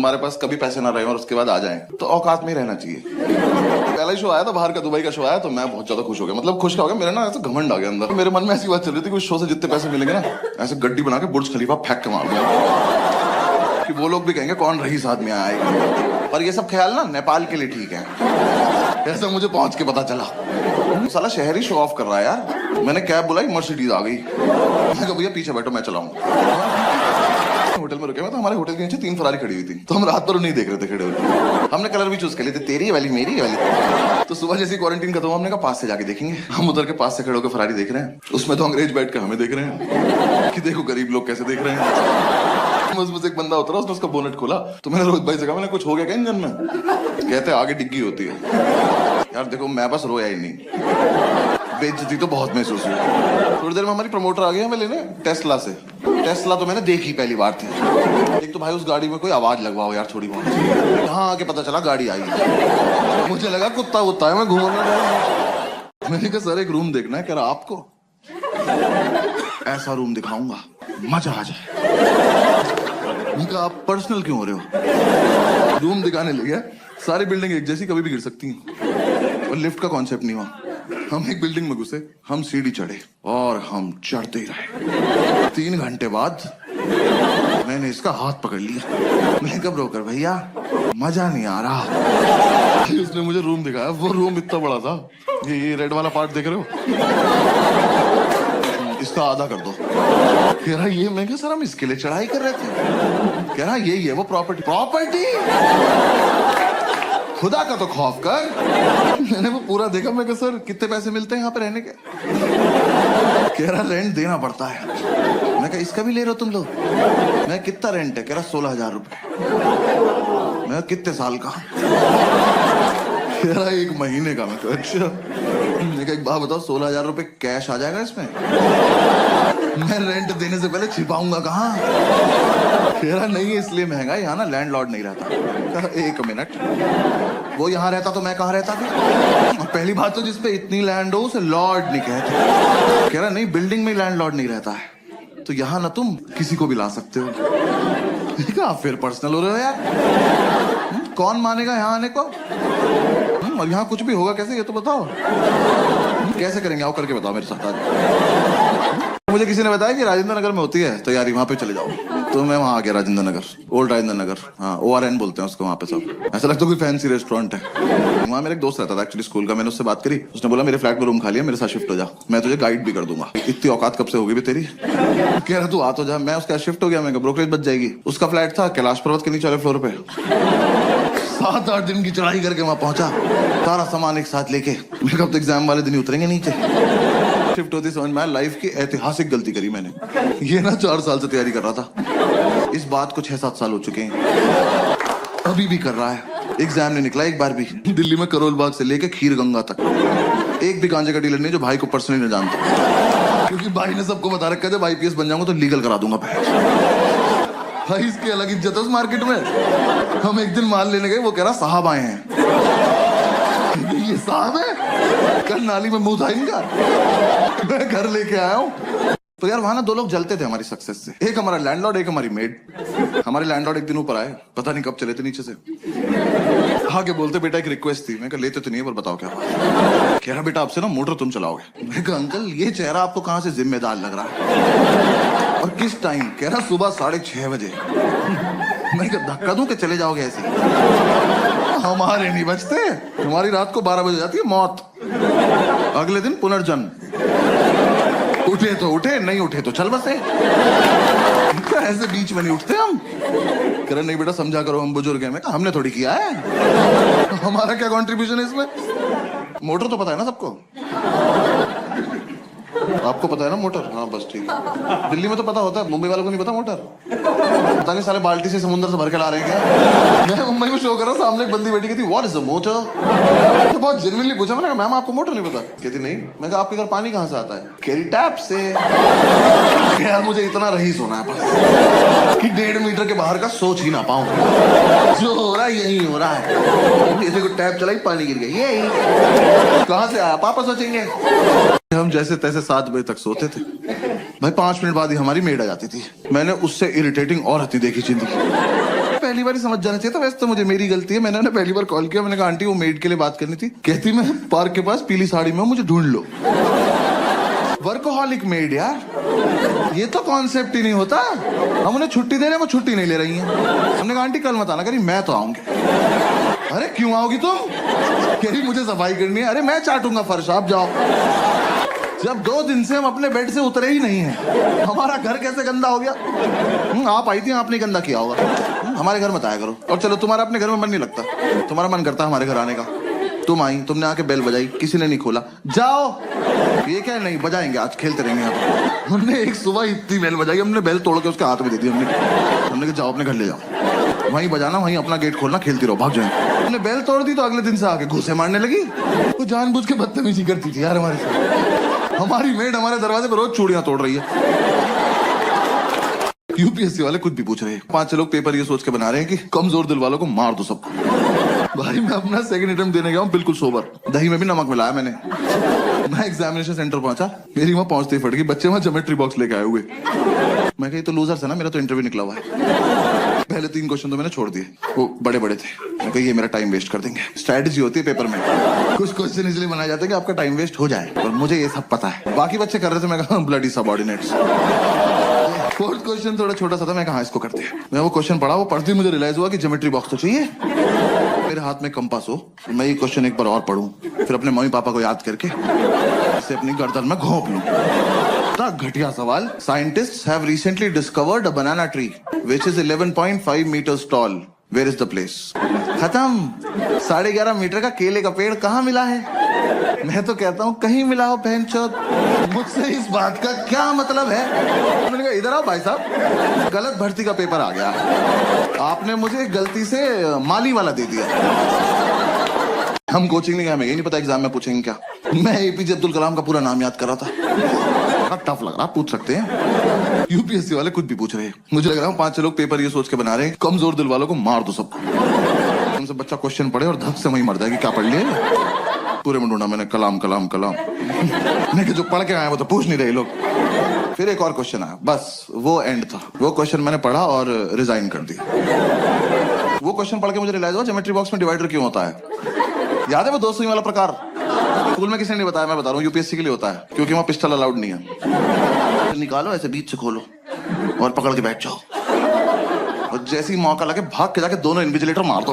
तुम्हारे पास कभी पैसे ना रहे और उसके बाद आ जाएं तो औकात में ही रहना चाहिए। पहला ही शो आया था बाहर का, दुबई का शो आया, तो मैं बहुत ज्यादा खुश हो गया। मतलब खुश क्या हो गया, मेरा ना ऐसा घमंड आ गया अंदर। मेरे मन में ऐसी बात चल रही थी कि उस शो से जितने पैसे मिलेंगे ना, ऐसे गड्डी बना के बुर्ज खलीफा फेंक के मार दूंगा कि वो लोग भी कहेंगे कौन रईस आदमी आएगा। पर ये सब ख्याल ना नेपाल के लिए ठीक है, ऐसा मुझे पहुंच के पता चला। साला शहरी शो ऑफ कर रहा है यार। मैंने कैब बुलाई, मर्सिडीज आ गई। मैं कहा भैया पीछे बैठो मैं चलाऊंगा। होटल में रुके, मैं तो हमारे होटल के नीचे 3 फरारी खड़ी हुई थी, तो हम रात भर नहीं देख रहे थे खड़े हुए। हमने कलर भी चूज कर लिए थे, तेरी वाली मेरी वाली। तो सुबह जैसे क्वारंटीन खत्म, हमने कहा पास से जाके देखेंगे। हम उधर के पास से खड़े होकर फरारी देख रहे हैं, उसमें तो अंग्रेज बैठ के हमें देख रहे हैं कि देखो गरीब लोग कैसे देख रहे हैं। उसमें से एक बंदा उतरा, उसने उसका बोनेट खोला, तो मैंने रोहित भाई से कहा मैंने कुछ हो गया क्या इंजन में? कहते आगे डिग्गी होती है। यार देखो मैं बस रोया ही नहीं, बेइज्जती तो बहुत महसूस हुई। थोड़ी देर में हमारी प्रमोटर आ गई हमें लेने टेस्ला से। टेस्ला तो मैंने देखी पहली बार थी। एक तो भाई उस गाड़ी में कोई आवाज लगवाओ यार थोड़ी बहुत। यहाँ आके पता चला गाड़ी आई है। मुझे लगा कुत्ता वुत्ता है, मैं घूमने गया। मैंने कहा सर एक रूम देखना है। कह रहा आपको ऐसा रूम दिखाऊंगा मजा आ जाए। मैंने कहा आप पर्सनल क्यों हो रहे हो? रूम दिखाने ले गया, सारी बिल्डिंग एक जैसी कभी भी गिर सकती है और लिफ्ट का कॉन्सेप्ट नहीं हुआ। हम एक बिल्डिंग में घुसे, हम सीढ़ी चढ़े और हम चढ़ते ही रहे। 3 घंटे बाद मैंने इसका हाथ पकड़ लिया। मैंने कहा ब्रोकर भैया मजा नहीं आ रहा। उसने मुझे रूम दिखाया, वो रूम इतना बड़ा था, ये रेड वाला पार्ट देख रहे हो, इसका आधा कर दो। कह रहा ये, मैं क्या सर हम इसके लिए चढ़ाई कर रहे थे। कह रहा यही है वो प्रॉपर्टी खुदा का तो खौफ कर। मैंने वो पूरा देखा। मैं कहा सर कितने पैसे मिलते हैं यहाँ पे रहने के? कह रहा रेंट देना पड़ता है। मैं कहा इसका भी ले रहे हो तुम लोग? मैं कितना रेंट है? कह रहा 16,000 रुपए। मैं कितने साल का? कह रहा 1 महीने का। मैं कहा अच्छा। मैं कहा एक बात बताओ 16,000 रुपए कैश आ जाएगा इसमें? मैं रेंट देने से पहले छिपाऊंगा कहाँ? कह रहा नहीं इसलिए महंगा है, यहाँ ना लैंडलॉर्ड नहीं रहता। कहा 1 मिनट, वो यहाँ रहता तो मैं कहाँ रहता था? पहली बात तो जिसपे इतनी लैंड हो उसे लॉर्ड नहीं कहते। कह रहा नहीं बिल्डिंग में लैंडलॉर्ड नहीं रहता है, तो यहाँ ना तुम किसी को भी ला सकते हो। कहा फिर पर्सनल हो रहे हो यार, कौन मानेगा यहाँ आने को? और यहाँ कुछ भी होगा कैसे ये तो बताओ। कैसे करेंगे आओ करके बताओ मेरे साथ आज। मुझे किसी ने बताया कि राजेंद्र नगर में होती है तो यार वहाँ पे चले जाओ, तो मैं वहाँ आ गया। राजेंद्र नगर, ओल्ड राजेंद्र नगर, हाँ ORN बोलते हैं उसको वहाँ पे सब। ऐसा लगता है कोई फैंसी रेस्टोरेंट है। वहाँ मेरा एक दोस्त रहता था एक्चुअली स्कूल का। मैंने उससे बात करी, उसने बोला मेरे फ्लैट में रूम खाली है, मेरे साथ शिफ्ट हो जा, मैं तुझे गाइड भी कर दूंगा। इतनी औकात कब से होगी भी तेरी? कह रहा तू आ तो जा। मैं उसका शिफ्ट हो गया, मैं ब्रोकरेज बच जाएगी। उसका फ्लैट था कैलाश पर्वत के नीचे वाले फ्लोर पे। 7-8 दिन की चढ़ाई करके वहां पहुंचा, सारा सामान एक साथ लेके। मैं कब तक एग्जाम वाले दिन ही उतरेंगे नीचे। शिफ्ट होती समझ में आया लाइफ की ऐतिहासिक गलती करी मैंने। ये ना 4 साल से तैयारी कर रहा था, इस बात को 6-7 साल हो चुके हैं, अभी भी कर रहा है। एग्जाम नहीं निकला एक बार भी। दिल्ली में करोल बाग से लेके खीर गंगा तक एक भी गांजे का डीलर नहीं जो भाई को पर्सनली न जानता, क्योंकि भाई ने सबको बता रखा है जब IPS बन जाऊंगा तो लीगल करा दूंगा भाई। इसकी अलग इज्जत है उस मार्केट में। हम एक दिन माल लेने गए, वो कह रहा साहब आए हैं। ये साहब है? कल नाली में मुंह था इनका। मैं घर लेके आया हूँ। तो यार वहां ना 2 लोग जलते थे हमारी सक्सेस से, एक हमारा लैंडलॉर्ड, एक हमारी मेड। हमारे लैंडलॉर्ड एक दिन ऊपर आए, पता नहीं कब चले थे नीचे से, आके बोलते बेटा एक रिक्वेस्ट थी। मैं कहा लेते तो नहीं है पर बताओ क्या बात। कह रहा बेटा आपसे ना मोटर तुम चलाओगे। मैं कहा अंकल ये चेहरा आपको कहाँ से जिम्मेदार लग रहा है और किस टाइम? कह रहा सुबह 6:30 बजे। मैं कहा धक्का दूं कि चले जाओगे ऐसे? हमारे नहीं बचते, हमारी रात को 12 बजे जाती है मौत, अगले दिन पुनर्जन्म। उठे तो उठे, नहीं उठे तो चल बसे। ऐसे बीच में नहीं उठते हम। कह रहे नहीं बेटा समझा करो हम बुजुर्ग हैं। मैं कहा हमने थोड़ी किया है, हमारा क्या कंट्रीब्यूशन है इसमें? मोटर तो पता है ना सबको, आपको पता है ना मोटर? हाँ बस ठीक है। दिल्ली में तो पता होता है, मुंबई वालों को नहीं पता मोटर। पता नहीं साले बाल्टी से समुद्र से भर के ला रहे हैं क्या? मैं मुंबई में शो कर रहा, सामने एक बंदी बैठी कहती व्हाट इज द मोटर? तो बहुत जेन्युइनली पूछा मैंने, मैम आपको मोटर नहीं पता? कहती नहीं। मैं कहा आपके घर पानी कहाँ से आता है? कह टैप से। यार मुझे इतना रईस होना है बस कि 1.5 मीटर के बाहर का सोच ही ना पाऊं। जो हो रहा है यही हो रहा है। इसे को टैप चलाई पानी गिर गया, यही कहाँ से आया पापा सोचेंगे। हम जैसे तैसे 7 बजे तक सोते थे भाई, 5 मिनट बाद ही हमारी मेड आ जाती थी। मैंने उससे इरिटेटिंग औरत नहीं देखी जिंदगी। पहली बार ही समझ जाना चाहिए था। वैसे तो मुझे मेरी गलती है, मैंने ना पहली बार कॉल किया, मैंने कहा आंटी वो मेड के लिए बात करनी थी। कहती मैं पार्क के पास पीली साड़ी में हूं, मुझे ढूंढ लो। वर्कोहॉलिक मेड यार, ये तो कॉन्सेप्ट ही नहीं होता। हम उन्हें छुट्टी दे रहे हैं, वो छुट्टी नहीं ले रही हैं। हमने कहा आंटी कल मत आना, करी मैं तो आऊंगी। अरे क्यों आओगी तुम? कह रही मुझे सफाई करनी है। अरे मैं चाटूंगा फर्श, आप जाओ। जब 2 दिन से हम अपने बेड से उतरे ही नहीं हैं, हमारा घर कैसे गंदा हो गया? आप आई थी, आपने गंदा किया होगा। हमारे घर मत आया करो। और चलो तुम्हारा अपने घर में मन नहीं लगता, तुम्हारा मन करता है हमारे घर आने का। तुम आई, तुमने आके बेल बजाई, किसी ने नहीं खोला, जाओ। ये क्या नहीं बजाएंगे, आज खेलते रहेंगे यहाँ। हमने एक सुबह इतनी बेल बजाई, हमने बेल तोड़ के उसके हाथ में दे दी। हमने कहा जाओ अपने घर ले जाओ, वहीं बजाना, वहीं अपना गेट खोलना, खेलती रहो, भाग जाएंगे। हमने बेल तोड़ दी तो अगले दिन से आके घूसे मारने लगी। वो जानबूझ के बदतमीजी करती थी यार हमारे साथ। हमारी मेड हमारे दरवाजे पर रोज चूड़ियां तोड़ रही है। यूपीएससी वाले कुछ भी पूछ रहे हैं। 5 लोग पेपर ये सोच के बना रहे हैं कि कमजोर दिल वालों को मार दो सबको। भाई मैं अपना सेकंड अटेम्प्ट देने गया हूँ, बिल्कुल सोबर, दही में भी नमक मिलाया मैंने। मैं एग्जामिनेशन सेंटर पहुंचा, मेरी वहां पहुंचते ही फट गई। बच्चे वहां ज्योमेट्री बॉक्स लेके आए हुए। मैं कही तो लूजर है ना, मेरा तो इंटरव्यू निकला हुआ है। पहले 3 क्वेश्चन तो मैंने छोड़ दिए, वो बड़े बड़े थे। मैं कही ये मेरा टाइम वेस्ट कर देंगे। स्ट्रैटेजी होती है पेपर में, कुछ क्वेश्चन इसलिए बनाए जाते हैं कि आपका टाइम वेस्ट हो जाए, और मुझे ये सब पता है। बाकी बच्चे कर रहे थे, मैं कहा ब्लडी सबऑर्डिनेट्स। 4th क्वेश्चन थोड़ा छोटा सा था, मैं कहा इसको करते हैं। मैं वो क्वेश्चन पढ़ा, वो पढ़ते ही मुझे रियलाइज हुआ कि ज्योमेट्री बॉक्स तो चाहिए। मेरे हाथ में कंपास हो, मैं ये क्वेश्चन एक बार और पढ़ूं, फिर अपने मम्मी पापा को याद करके इसे अपनी गर्दन में घोंप लूं। घटिया सवाल। Scientists have recently discovered a banana tree which is 11.5 meters tall. Where is the place? खत्म। 11.5 मीटर का केले का पेड़ कहाँ मिला है? मैं तो कहता हूँ कहीं मिला हो बहनचोद। मुझसे इस बात का क्या मतलब है? मैंने कहा इधर आओ भाई साहब, गलत भर्ती का पेपर आ गया, आपने मुझे गलती से माली वाला दे दिया। हम कोचिंग नहीं गए, हमें ये नहीं पता एग्जाम में पूछेंगे क्या। मैं एपीजे अब्दुल कलाम का पूरा नाम याद कर रहा था। टफ लग रहा, पूछ सकते हैं। यूपीएससी वाले कुछ भी पूछ रहे हैं। मुझे लग रहा है 5 लोग पेपर ये सोच के बना रहे हैं कमजोर दिल वालों को मार दो सबको। तुमसे बच्चा क्वेश्चन पढ़े और धक से वहीं मर जाएगी। क्या पढ़ लिए? पूरे में ढूंढा मैंने, कलाम कलाम कलाम। मैं जो पढ़ के आया वो तो पूछ नहीं रहे लोग। फिर एक और क्वेश्चन आया, बस वो एंड था। वो क्वेश्चन मैंने पढ़ा और रिजाइन कर दिया। वो क्वेश्चन पढ़ के मुझे रियलाइज हुआ ज्योमेट्री बॉक्स में डिवाइडर क्यों होता है। याद है वो 2 सुई वाला प्रकार? स्कूल में किसी ने नहीं बताया, मैं बता रहा हूँ। यूपीएससी के लिए होता है, क्योंकि वहां पिस्टल अलाउड नहीं है। निकालो ऐसे बीच से खोलो और पकड़ के बैठ जाओ, और जैसे ही मौका लगे भाग के जाके दोनों इन्विजिलेटर मार दो।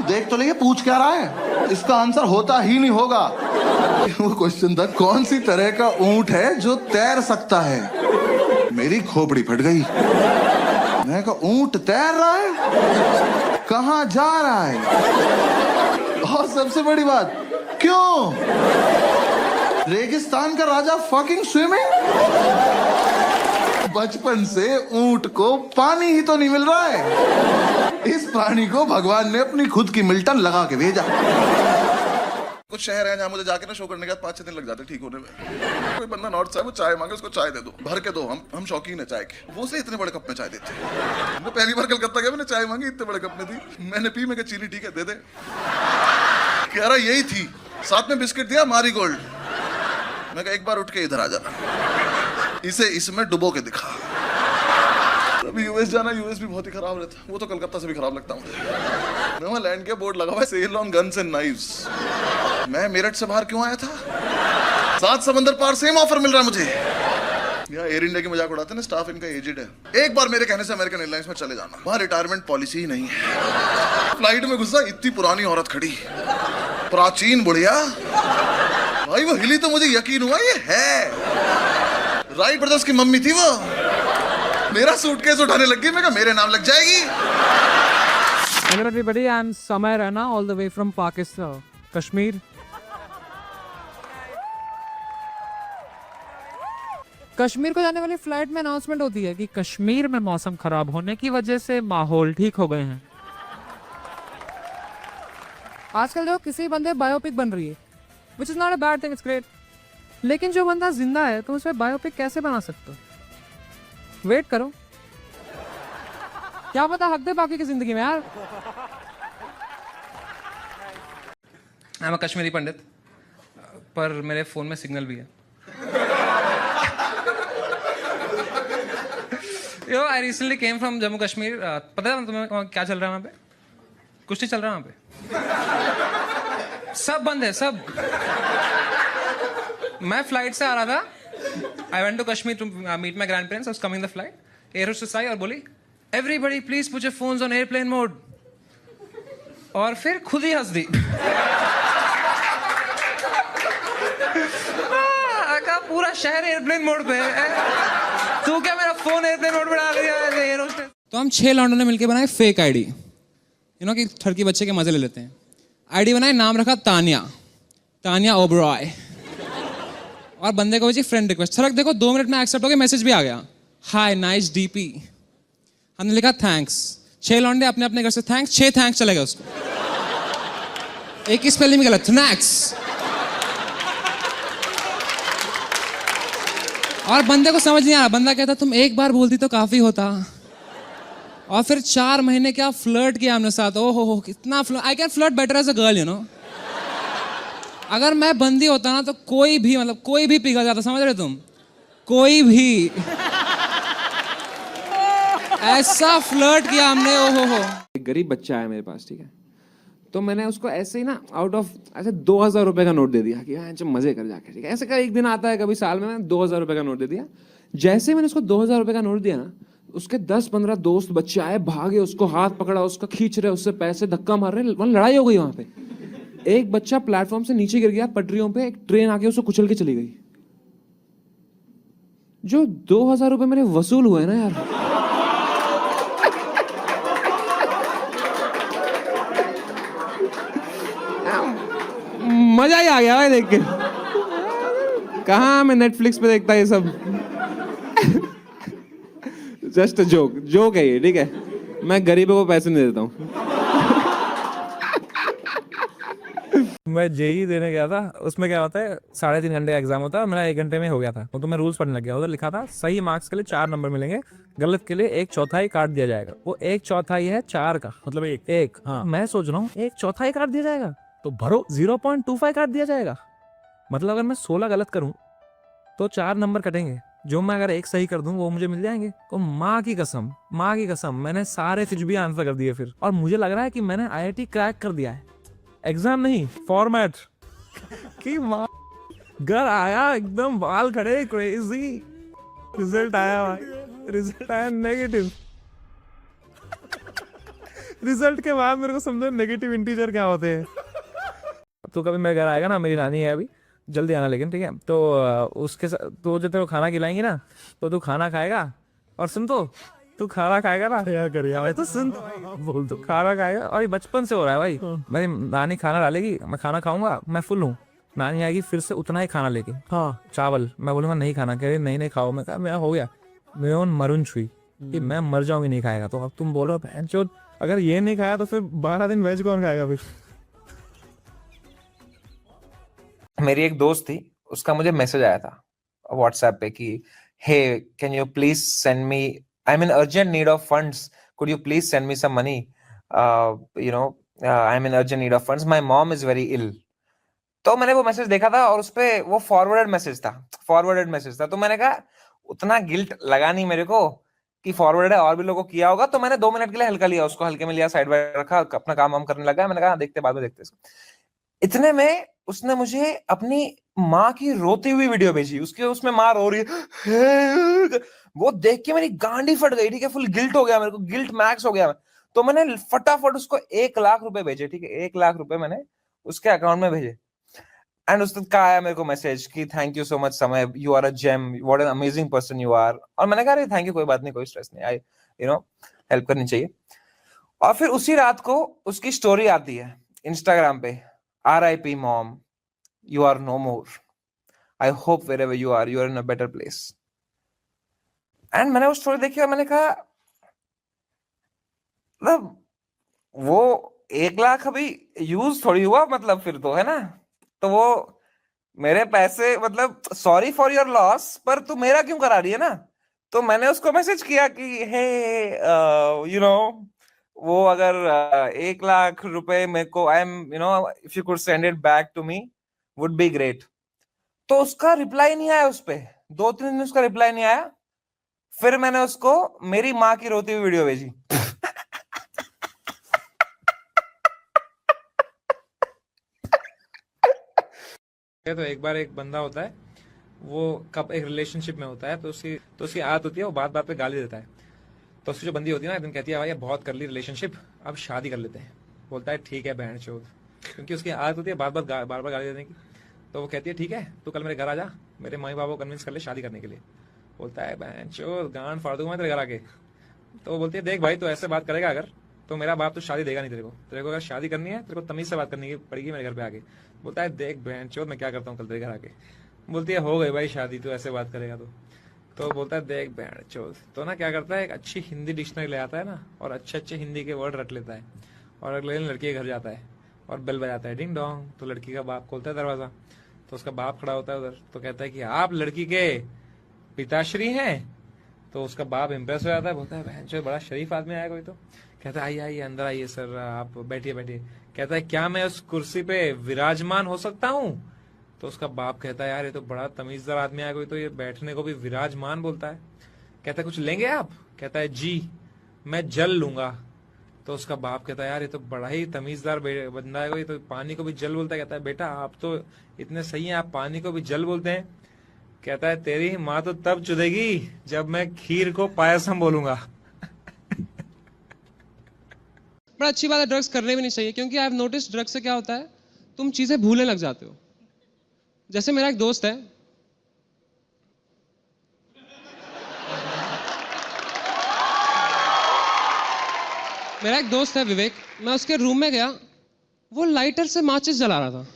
देख तो नहीं पूछ क्या रहा है, इसका आंसर होता ही नहीं होगा। वो क्वेश्चन था कौन सी तरह का ऊंट है जो तैर सकता है। मेरी खोपड़ी फट गई। मैं कहा ऊंट तैर रहा है, कहाँ जा रहा है, और सबसे बड़ी बात क्यों? रेगिस्तान का राजा फकिंग स्विमिंग। बचपन से ऊंट को पानी ही तो नहीं मिल रहा है। इस प्राणी को भगवान ने अपनी खुद की मिल्टन लगा के भेजा। कुछ शहर है जहाँ मुझे जाके ना शो करने के बाद 5-6 दिन लग जाते ठीक होने में। कोई बंदा नॉर्थ से वो चाय मांगे, उसको चाय दे दो, भर के दो। हम शौकीन है चाय के, वो से इतने बड़े कप में चाय देते हैं। मैं पहली बार कलकत्ता गया, मैंने चाय मांगी, इतने बड़े कप में थी। मैंने पी, मैं कहा चीनी ठीक है दे दे। कह रहा यही थी, साथ में बिस्किट दिया मारी गोल्ड। मैं कहा एक बार उठ के इधर आ जाना, इसे इसमें डुबो के दिखा। अभी यूएस जाना, यूएस भी बहुत ही खराब रहता, वो तो कलकत्ता से भी खराब लगता मुझे। वहाँ लैंड के बोर्ड लगा हुआ है sale on guns and knives. मैं मेरठ से बाहर क्यों आया था? 7 समंदर पार सेम ऑफर मिल रहा है मुझे। यहाँ एयर इंडिया की मजाक उड़ाते हैं ना, स्टाफ इनका एजेड है। एक बार मेरे कहने से अमेरिकन एयरलाइंस में चले जाना, वहाँ रिटायरमेंट पॉलिसी ही नहीं है। फ्लाइट में घुसा, इतनी पुरानी औरत खड़ी, प्राचीन बुढ़िया। भाई वो हिली तो मुझे यकीन हुआ ये है राइट ब्रदर्स की मम्मी थी वो। मेरा सूटकेस उठाने लग गई, मैं कहा मेरे नाम लग जाएगी। Hello everybody, I'm Samay Rana all the way from Pakistan, Kashmir. Kashmir को जाने वाली फ्लाइट में अनाउंसमेंट होती है कि कश्मीर में मौसम खराब होने की वजह से माहौल ठीक हो गए हैं। आजकल जो किसी बंदे बायोपिक बन रही है, which is not a bad thing, it's great. लेकिन जो बंदा जिंदा है तो उसमें बायोपिक कैसे बना सकते हो? वेट करो, क्या पता हक दे बाकी की जिंदगी में यार। I'm a कश्मीरी पंडित, पर मेरे फोन में सिग्नल भी है। Yo, I recently came from Jammu Kashmir. पता है तुम्हें वहाँ क्या चल रहा है वहाँ पे? कुछ नहीं चल रहा है वहाँ पे. सब बंद है सब. मैं फ्लाइट से आ रहा था. I went to Kashmir to meet my grandparents. I was coming the flight. Air hostess आई और बोली, everybody please put your phones on airplane mode. और फिर खुद ही हंस दी. का पूरा शहर एयरप्लेन मोड पे है. तू क्या मेरा फोन एयरप्लेन मोड पे डाल दिया है एयर होस्टेस. तो हम 6 लॉन्डो ने मिलकर बनाए फेक आईडी. कि ठरकी बच्चे के मजे ले लेते हैं. आईडी बनाए, नाम रखा तानिया ओबरॉय. और बंदे को भेजी फ्रेंड रिक्वेस्ट. सर देखो 2 मिनट में एक्सेप्ट हो गया, मैसेज भी आ गया, हाय नाइस डीपी. हमने लिखा थैंक्स. 6 लॉन्डे अपने अपने घर से थैंक्स. 6 थैंक्स चले गए उसको. एक ही स्पेलिंग गलत, थैंक्स. और बंदे को समझ नहीं आ रहा. बंदा कहता तुम एक बार बोलती तो काफी होता. और फिर 4 महीने क्या फ्लर्ट किया हमने साथ. ओ हो कितना flirt. I can flirt better as a girl, you know. अगर मैं बंदी होता ना तो कोई भी पिघल जाता. समझ रहे तुम? कोई भी. ऐसा फ्लर्ट किया हमने. ओ हो. एक गरीब बच्चा है मेरे पास, ठीक है. तो मैंने उसको ऐसे ही ना आउट ऑफ ऐसे 2000 रुपए का नोट दे दिया कि हाँ जब मजे कर जाके, ठीक है. ऐसे का एक दिन आता है कभी साल में, मैंने 2000 रुपए का नोट दे दिया. जैसे मैंने उसको 2000 रुपए का नोट दिया ना, उसके 10-15 दोस्त बच्चे आए, भागे, उसको हाथ पकड़ा, उसका खींच रहे, उससे पैसे धक्का मार रहे. वहां लड़ाई हो गई. वहां पे एक बच्चा प्लेटफॉर्म से नीचे गिर गया पटरियों पे. एक ट्रेन आके उसको कुचल के चली गई. जो 2000 रुपए मेरे वसूल हुए ना यार, मजा ही आ गया भाई देख के. कहाँ मैं नेटफ्लिक्स पे देखता ये सब. जस्ट जोक है ये, ठीक है. मैं गरीबों को पैसे नहीं देता हूँ. मैं जेई देने गया था. उसमें क्या होता है, 3.5 घंटे का एग्जाम होता है. मेरा 1 घंटे में हो गया था. तो मैं रूल्स पढ़ने लग गया. उधर लिखा था सही मार्क्स के लिए 4 नंबर मिलेंगे, गलत के लिए 1/4 काट दिया जाएगा. वो 1/4 है 4 का, मतलब एक. हाँ, मैं सोच रहा हूँ 1/4 काट दिया जाएगा तो भरो 0.25 काट दिया जाएगा. मतलब अगर मैं 16 गलत करूं तो 4 नंबर कटेंगे. जो मैं अगर 1 सही कर दूं वो मुझे मिल जाएंगे. तो माँ की कसम मैंने सारे कुछ भी आंसर कर दिए फिर. और मुझे लग रहा है कि मैंने IIT क्रैक कर दिया है. एग्जाम नहीं, फॉर्मेट की माँ. घर आया एकदम बाल खड़े, क्रेजी. रिजल्ट आया भाई, रिजल्ट आया नेगेटिव. रिजल्ट के बाद मेरे को समझो नेगेटिव इंटीजर क्या होते हैं. तो कभी मेरे घर आएगा ना, मेरी नानी है अभी, जल्दी आना लेकिन, ठीक है. तो उसके साथ तो जो तेरे को खाना खिलाएंगी ना, तो तू खाना खाएगा. और सुन, तो तू खाना खाएगा ना, क्या करेगा भाई, तो सुन बोल दो, खाना खाएगा. और ये बचपन से हो रहा है भाई. मेरी नानी खाना डालेगी, मैं खाना खाऊंगा, मैं फुल हूँ. नानी आएगी फिर से उतना ही खाना लेके, हाँ चावल. मैं बोलूंगा नहीं खाना, कह रही नहीं खाओ. मैं कहा मेरा हो गया, मैं मरून छुई कि मैं मर जाऊंगी नहीं खाएगा. तो अब तुम बोलो बहनचोद, अगर ये नहीं खाया तो फिर 12 दिन वेज कौन खाएगा फिर. मेरी एक दोस्त थी, उसका मुझे मैसेज आया था व्हाट्सएप पे कि hey can you please send me, I am in urgent need of funds, could you please send me some money, you know I am in urgent need of funds, my mom is very ill. तो मैंने वो message देखा था और उसपे वो forwarded message था. तो मैंने कहा उतना गिल्ट लगा नहीं मेरे को कि फॉरवर्ड है, और भी लोगों को किया होगा. तो मैंने 2 मिनट के लिए हल्का लिया, उसको हल्के में लिया, साइड बाय रखा, अपना काम वाम करने लगा. मैंने कहा देखते बाद में देखते. इतने में उसने मुझे अपनी माँ की रोती हुई वीडियो भेजी. उसमें माँ रो रही है. वो देख के मेरी गांडी फट गई, ठीक है. फुल गिल्ट हो गया मेरे को, गिल्ट मैक्स हो गया. तो मैंने फटाफट उसको 1 लाख रुपए भेजे, ठीक है. 1 लाख रुपए मैंने उसके अकाउंट में भेजे. एंड उसने कहा आया मेरे को मैसेज कि थैंक यू सो मच समय, you are a gem, what an amazing person you are. और मैंने कहा थैंक यू, कोई बात नहीं, कोई स्ट्रेस नहीं, आई हेल्प करनी चाहिए. और फिर उसी रात को उसकी स्टोरी आती है इंस्टाग्राम पे, RIP mom, you are no more. I hope wherever you are in a better place. And मैंने वो स्टोरी देखी और मैंने कहा मतलब वो 1 लाख अभी यूज थोड़ी हुआ, मतलब फिर तो है ना. तो वो मेरे पैसे, मतलब सॉरी फॉर योर लॉस, पर तू मेरा क्यों करा रही है ना. तो मैंने उसको मैसेज किया कि हे वो अगर 1 लाख रुपए मेरे को, I am if you could send it back to me would be great. तो उसका रिप्लाई नहीं आया, उस पे 2-3 दिन उसका रिप्लाई नहीं आया. फिर मैंने उसको मेरी माँ की रोती हुई वीडियो भेजी। तो एक बार एक बंदा होता है, वो कब एक रिलेशनशिप में होता है, तो उसकी आदत होती है वो बात बात पे गाली देता है। तो उसकी जो बंदी होती है ना, एक दिन कहती है भाई ये बहुत कर ली रिलेशनशिप, अब शादी कर लेते हैं। बोलता है ठीक है बहन चोद, क्योंकि उसकी आदत होती है बार बार गाली देने की। तो वो कहती है ठीक है तू कल मेरे घर आ जा, मेरे मम्मी पापा को कन्विंस कर ले शादी करने के लिए। बोलता है बहन चोद गांड फाड़ दूंगा मैं तेरे घर आके। तो वो बोलती है देख भाई तू ऐसे बात करेगा अगर, तो मेरा बाप तो शादी देगा नहीं तेरे को अगर शादी करनी है तेरे को तमीज से बात करनी पड़ेगी मेरे घर पे आके। बोलता है देख बहन चोद मैं क्या करता हूँ कल तेरे घर आके। बोलती है हो गई भाई शादी, तू ऐसे बात करेगा तो बोलता है देख बहन चोद। तो ना क्या करता है, एक अच्छी हिंदी डिक्शनरी ले आता है ना, और अच्छे हिंदी के वर्ड रट लेता है, और अगले दिन लड़की के घर जाता है और बेल बजाता है डिंग डोंग। तो लड़की का बाप खोलता है दरवाजा, तो उसका बाप खड़ा होता है उधर, तो कहता है कि आप लड़की के पिताश्री हैं। तो उसका बाप इम्प्रेस हो जाता है, बोलता है बहन चोद बड़ा शरीफ आदमी आया कोई। तो कहता है आइए आइए अंदर आइए सर, आप बैठिए बैठिए। कहता है क्या मैं उस कुर्सी पे विराजमान हो सकता हूँ। तो उसका बाप कहता है यार ये तो बड़ा तमीजदार आदमी आया कोई, तो ये बैठने को भी विराजमान बोलता है। कहता है कुछ लेंगे आप। कहता है जी मैं जल लूंगा। तो उसका बाप कहता है यार ये तो बड़ा ही तमीजदार बंदा है कोई, तो पानी को भी जल बोलता है। कहता है बेटा आप तो इतने सही हैं, आप पानी को भी जल बोलते हैं। कहता है तेरी माँ तो तब चुदेगी जब मैं खीर को पायसम बोलूंगा। बड़ा अच्छी बात है, ड्रग्स करने भी नहीं चाहिए, क्योंकि आई हैव नोटिस ड्रग्स से क्या होता है, तुम चीजें भूलने लग जाते हो। जैसे मेरा एक दोस्त है, विवेक, मैं उसके रूम में गया, वो लाइटर से माचिस जला रहा था।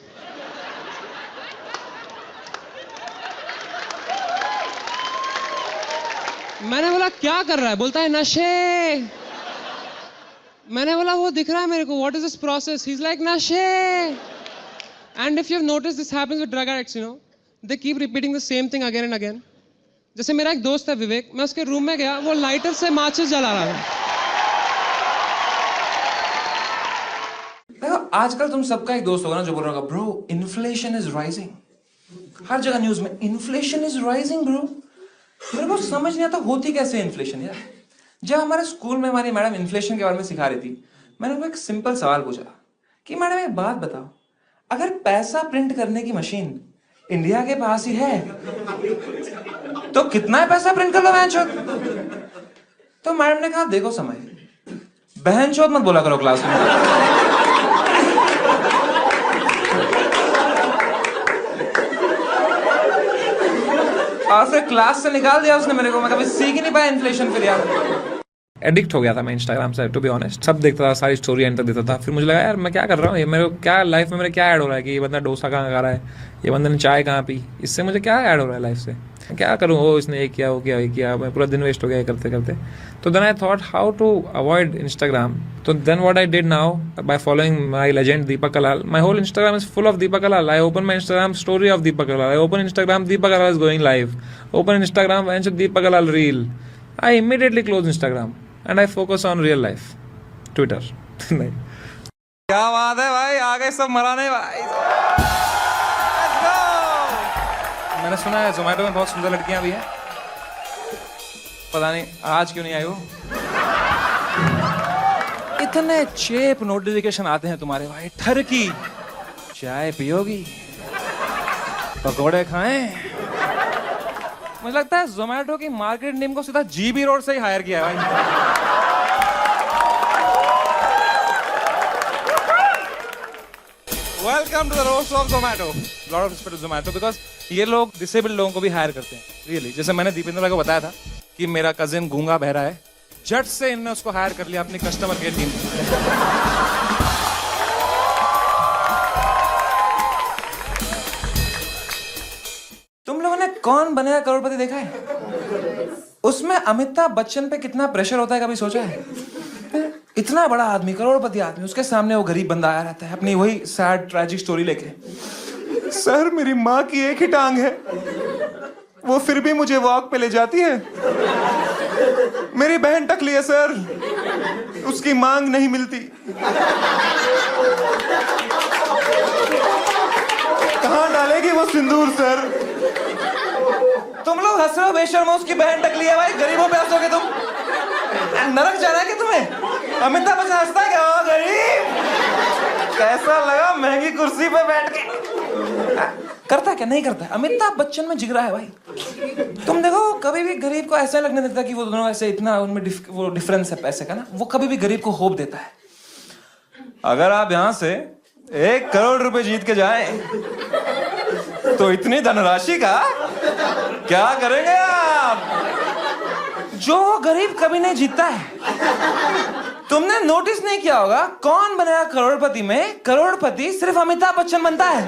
मैंने बोला क्या कर रहा है, बोलता है नशे। मैंने बोला वो दिख रहा है मेरे को, what is this process, he is like नशे। And if you have notice this happens with drug addicts, you know, they keep repeating the same thing again and again. जैसे मेरा एक दोस्त है विवेक, मैं उसके रूम में गया, वो लाइटर से माचिस जला रहा था। देखो आजकल तुम सबका एक दोस्त होगा ना जो बोल रहा होगा ब्रो इन्फ्लेशन इज राइजिंग। हर जगह न्यूज में इन्फ्लेशन इज राइजिंग ब्रो। मेरे को समझ नहीं आता होती कैसे इन्फ्लेशन यार। जब हमारे स्कूल में हमारी मैडम इन्फ्लेशन के बारे में सिखा रही थी, मैंने उनको एक सिंपल सवाल पूछा कि मैडम एक बात बताओ, अगर पैसा प्रिंट करने की मशीन इंडिया के पास ही है तो कितना पैसा प्रिंट कर लो बहनचोद। तो मैडम ने कहा देखो समय, बहनचोद मत बोला करो क्लास में। और फिर क्लास से निकाल दिया उसने मेरे को। मैं कभी सीख ही नहीं पाया इन्फ्लेशन फिर यार। एडिक्ट हो गया था मैं इंस्टाग्राम से, टू बी ऑनेस्ट। सब देखता था, सारी स्टोरी एंड तक देता था। फिर मुझे लगा यार मैं क्या कर रहा हूँ, ये मेरे को क्या लाइफ में मेरे क्या ऐड हो रहा है कि ये बंदा डोसा कहाँ खा रहा है, ये बंदे ने चाय कहाँ पी, इससे मुझे क्या ऐड हो रहा है लाइफ से, क्या करूँ, वो इसने ये किया वो किया ये किया, मैं पूरा दिन वेस्ट हो गया ये करते करते। तो then I thought how to avoid Instagram. तो then what I did now by following my legend Deepak Kalal, my whole Instagram is full of Deepak Kalal. I open my Instagram story of Deepak Kalal, I open Instagram Deepak Kalal is going live, open Instagram and Deepak Kalal reel. I immediately close Instagram and I focus on real life, Twitter। नहीं, क्या बात है भाई, आ गए सब मराने भाई। Let's go! मैंने सुना है जोमेटो में बहुत सुंदर लड़कियां भी हैं, पता नहीं आज क्यों नहीं आई वो। इतने चेप नोटिफिकेशन आते हैं तुम्हारे भाई, ठरकी चाय पियोगी, पकोड़े खाएं। मुझे लगता है जोमेटो की मार्केट टीम को सीधा जीबी रोड से ही हायर किया है भाई। Welcome to the roast of Zomato. Lot of respect to Zomato because ये लोग डिसेबल्ड लोगों को भी हायर करते हैं रियली। जैसे मैंने दीपेंद्र को बताया था कि मेरा कजिन गूंगा बहरा है, झट से इनने उसको हायर कर लिया अपनी कस्टमर केयर टीम। तुम लोगों ने कौन बनेगा करोड़पति देखा है? उसमें अमिताभ बच्चन पे कितना प्रेशर होता है कभी सोचा है? इतना बड़ा आदमी, करोड़पति आदमी, उसके सामने वो गरीब बंदा आया रहता है अपनी वही सैड ट्रेजिक स्टोरी लेके। सर मेरी माँ की एक ही टांग है, वो फिर भी मुझे वॉक पे ले जाती है। मेरी बहन टकली है सर, उसकी मांग नहीं मिलती। कहाँ डालेगी वो सिंदूर सर? तुम लोग हंस रहे हो बेशर्मो, उसकी बहन टकली है भाई, गरीबों पे हंसोगे तुम? नरक जाना है क्या तुम्हें? अमिताभ बच्चन हंसता है क्या? ओ गरीब, कैसा लगा महंगी कुर्सी पे बैठ के? करता है क्या? नहीं करता है। अमिताभ बच्चन में जिगरा है भाई। तुम देखो, कभी भी गरीब को ऐसा लगने देता कि वो दोनों ऐसे इतना उनमें वो डिफरेंस है पैसे का ना, वो कभी भी गरीब को होप देता है। अगर आप यहां से 1 करोड़ रुपए जीत के जाएं, तो इतनी धनराशि का क्या करेंगे आप? जो गरीब कभी नहीं जीतता है। तुमने नोटिस नहीं किया होगा, कौन बनेगा करोड़पति में? करोड़पति सिर्फ अमिताभ बच्चन बनता है।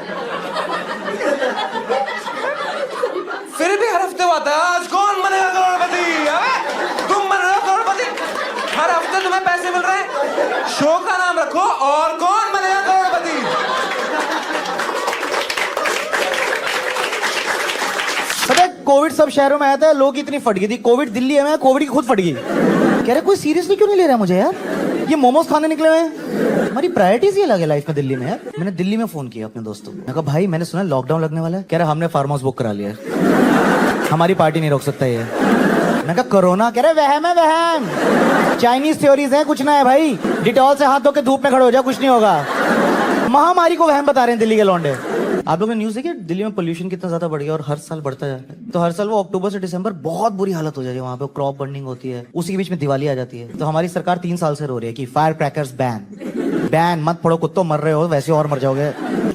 फिर भी हर हफ्ते आता है, आज कौन बनेगा करोड़पति? अबे तुम बन रहे हो करोड़पति, हर हफ्ते तुम्हें पैसे मिल रहे हैं। शो का नाम रखो, और कौन बनेगा करोड़पति? पता है कोविड सब शहरों में आया था, लोग इतनी फट गई थी। कोविड दिल्ली है, कोविड की खुद फट गई। कह रहे कोई सीरियसली क्यों नहीं ले रहा मुझे यार, ये मोमोज खाने निकले हुए हैं। हमारी प्रायोरिटीज ही अलग है लाइफ में दिल्ली में यार। मैंने दिल्ली में फोन किया अपने दोस्तों, मैंने कहा भाई मैंने सुना लॉकडाउन लगने वाला है। कह रहा हमने फार्म हाउस बुक करा लिया है, हमारी पार्टी नहीं रोक सकता ये। मैंने कहा कोरोना? कह रहे वहम है वहम, चाइनीज थ्योरीज है, कुछ ना है भाई। डिटॉल से हाथ धो के धूप में खड़े हो जाओ, कुछ नहीं होगा। महामारी को वहम बता रहे हैं दिल्ली के लौंडे। आप लोगों ने न्यूज़ देखी दिल्ली में पोल्यूशन कितना ज्यादा बढ़ गया और हर साल बढ़ता जा रहा है। तो हर साल वो अक्टूबर से दिसंबर बहुत बुरी हालत हो जाती है वहाँ पे, क्रॉप बर्निंग होती है, उसी के बीच में दिवाली आ जाती है। तो हमारी सरकार 3 साल से रो रही है कि फायर क्रैकर्स बैन मत पड़ो, कुत्तों मर रहे हो वैसे और मर जाओगे।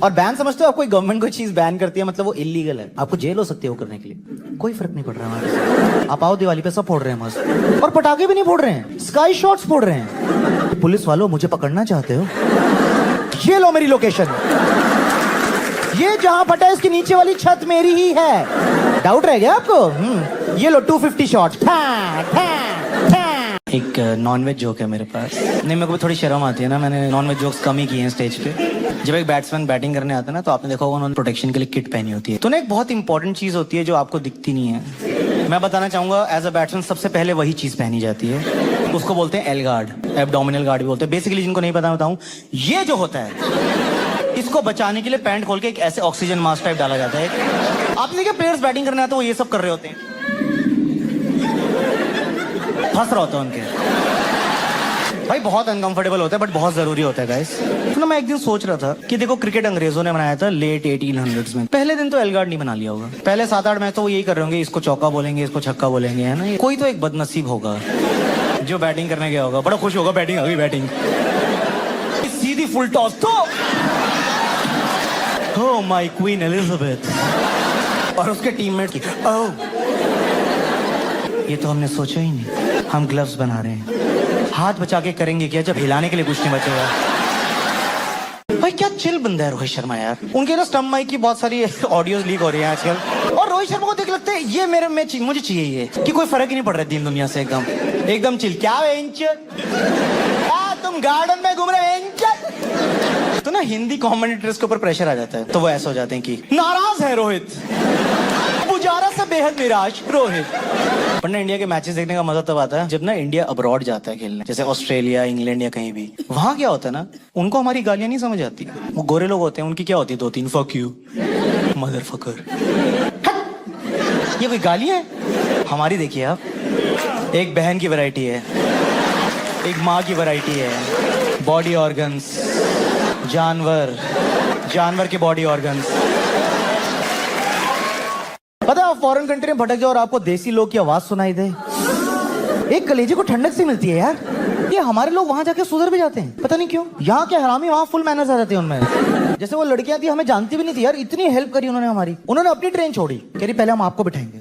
और बैन समझते हो आप, कोई गवर्नमेंट कोई चीज बैन करती है मतलब वो इलीगल है, आपको जेल हो सकती है वो करने के लिए। कोई फर्क नहीं पड़ रहा हमारे। आप आओ दिवाली पे सब फोड़ रहे हैं मस्त, और पटाखे भी नहीं फोड़ रहे हैं, स्काई शॉट्स फोड़ रहे हैं। पुलिस वालों मुझे पकड़ना चाहते हो? ये लो मेरी लोकेशन, ये जहां फटा है इसके नीचे वाली छत मेरी ही है। डाउट रह गया आपको? ये लो 250 शॉट। एक नॉनवेज जोक है मेरे पास। नहीं, मेरे को थोड़ी शर्म आती है ना, मैंने नॉनवेज जोक्स कम ही किए हैं स्टेज पे। जब एक बैट्समैन बैटिंग करने आता है ना, तो आपने देखा होगा उन्होंने प्रोटेक्शन के लिए किट पहनी होती है। तो ना एक बहुत इंपॉर्टेंट चीज होती है जो आपको दिखती नहीं है। मैं बताना चाहूंगा, एज अ बैट्समैन सबसे पहले वही चीज पहनी जाती है, उसको बोलते हैं एल गार्ड, एब्डोमिनल गार्ड भी बोलते हैं। बेसिकली जिनको नहीं पता बताऊं, ये जो होता है इसको बचाने के लिए पैंट खोल के एक ऐसे ऑक्सीजन मास्क टाइप डाला जाता है। आपने क्या प्लेयर्स बैटिंग करने आते हैं वो ये सब कर रहे होते हैं, फंस रहा होता है उनके भाई, बहुत अनकंफर्टेबल होता है बट बहुत जरूरी होता है गाइस। तो ना मैं एक दिन सोच रहा था कि देखो क्रिकेट अंग्रेजों ने बनाया था लेट 1800s में। पहले दिन तो एलगार्ड नहीं बना लिया होगा, पहले 7-8 मैच तो वो यही कर रहे होंगे, इसको चौका बोलेंगे इसको छक्का बोलेंगे, है ना। कोई तो एक बदनसीब होगा जो बैटिंग करने गया होगा, बड़ा खुश होगा बैटिंग आ गई, बैटिंग सीधी फुल टॉस तो Oh my Queen Elizabeth, और उसके टीममेट की ओह, ये तो हमने सोचा ही नहीं। हम ग्लव्स बना रहे हैं, हाथ बचा के करेंगे क्या जब हिलाने के लिए कुछ नहीं बचेगा। भाई क्या चिल बंदा है रोहित शर्मा यार। उनके ना स्टंप माइक की बहुत सारी ऑडियोज लीक हो रही है आजकल, और रोहित शर्मा को देख लगता है ये मेरे में मुझे चाहिए ये, कि कोई फर्क ही नहीं पड़ रहा है दिन दुनिया से, एकदम चिल। क्या तुम गार्डन में घूम रहे हैं? तो ना हिंदी कमेंटेटर्स के ऊपर प्रेशर आ जाता है, तो वो ऐसे हो जाते हैं कि नाराज है रोहित, पुजारा से बेहद निराश रोहित। पर ना इंडिया के मैचेस देखने का मजा तब आता है जब ना इंडिया अब्रॉड जाता है खेलने, जैसे ऑस्ट्रेलिया, इंग्लैंड या कहीं भी। वहां क्या होता है ना, उनको हमारी गालियां नहीं समझ आती। वो गोरे लोग होते हैं, उनकी क्या होती है 2-3 फक यू, मदरफकर, ये कोई गालियां है? हमारी देखिए आप, एक बहन की वैरायटी है, एक माँ की वैरायटी है, बॉडी ऑर्गन्स, जानवर के बॉडी ऑर्गन्स। पता है आप फॉरेन कंट्री में भटक जाओ और आपको देसी लोग की आवाज सुनाई दे, एक कलेजे को ठंडक सी मिलती है यार। ये हमारे लोग वहां जाके सुधर भी जाते हैं, पता नहीं क्यों। यहाँ के हरामी वहां फुल मैनर्स आ जाते हैं उनमें। जैसे वो लड़कियां थी, हमें जानती भी नहीं थी यार, इतनी हेल्प करी उन्होंने हमारी। उन्होंने अपनी ट्रेन छोड़ी, कह रही पहले हम आपको बिठाएंगे,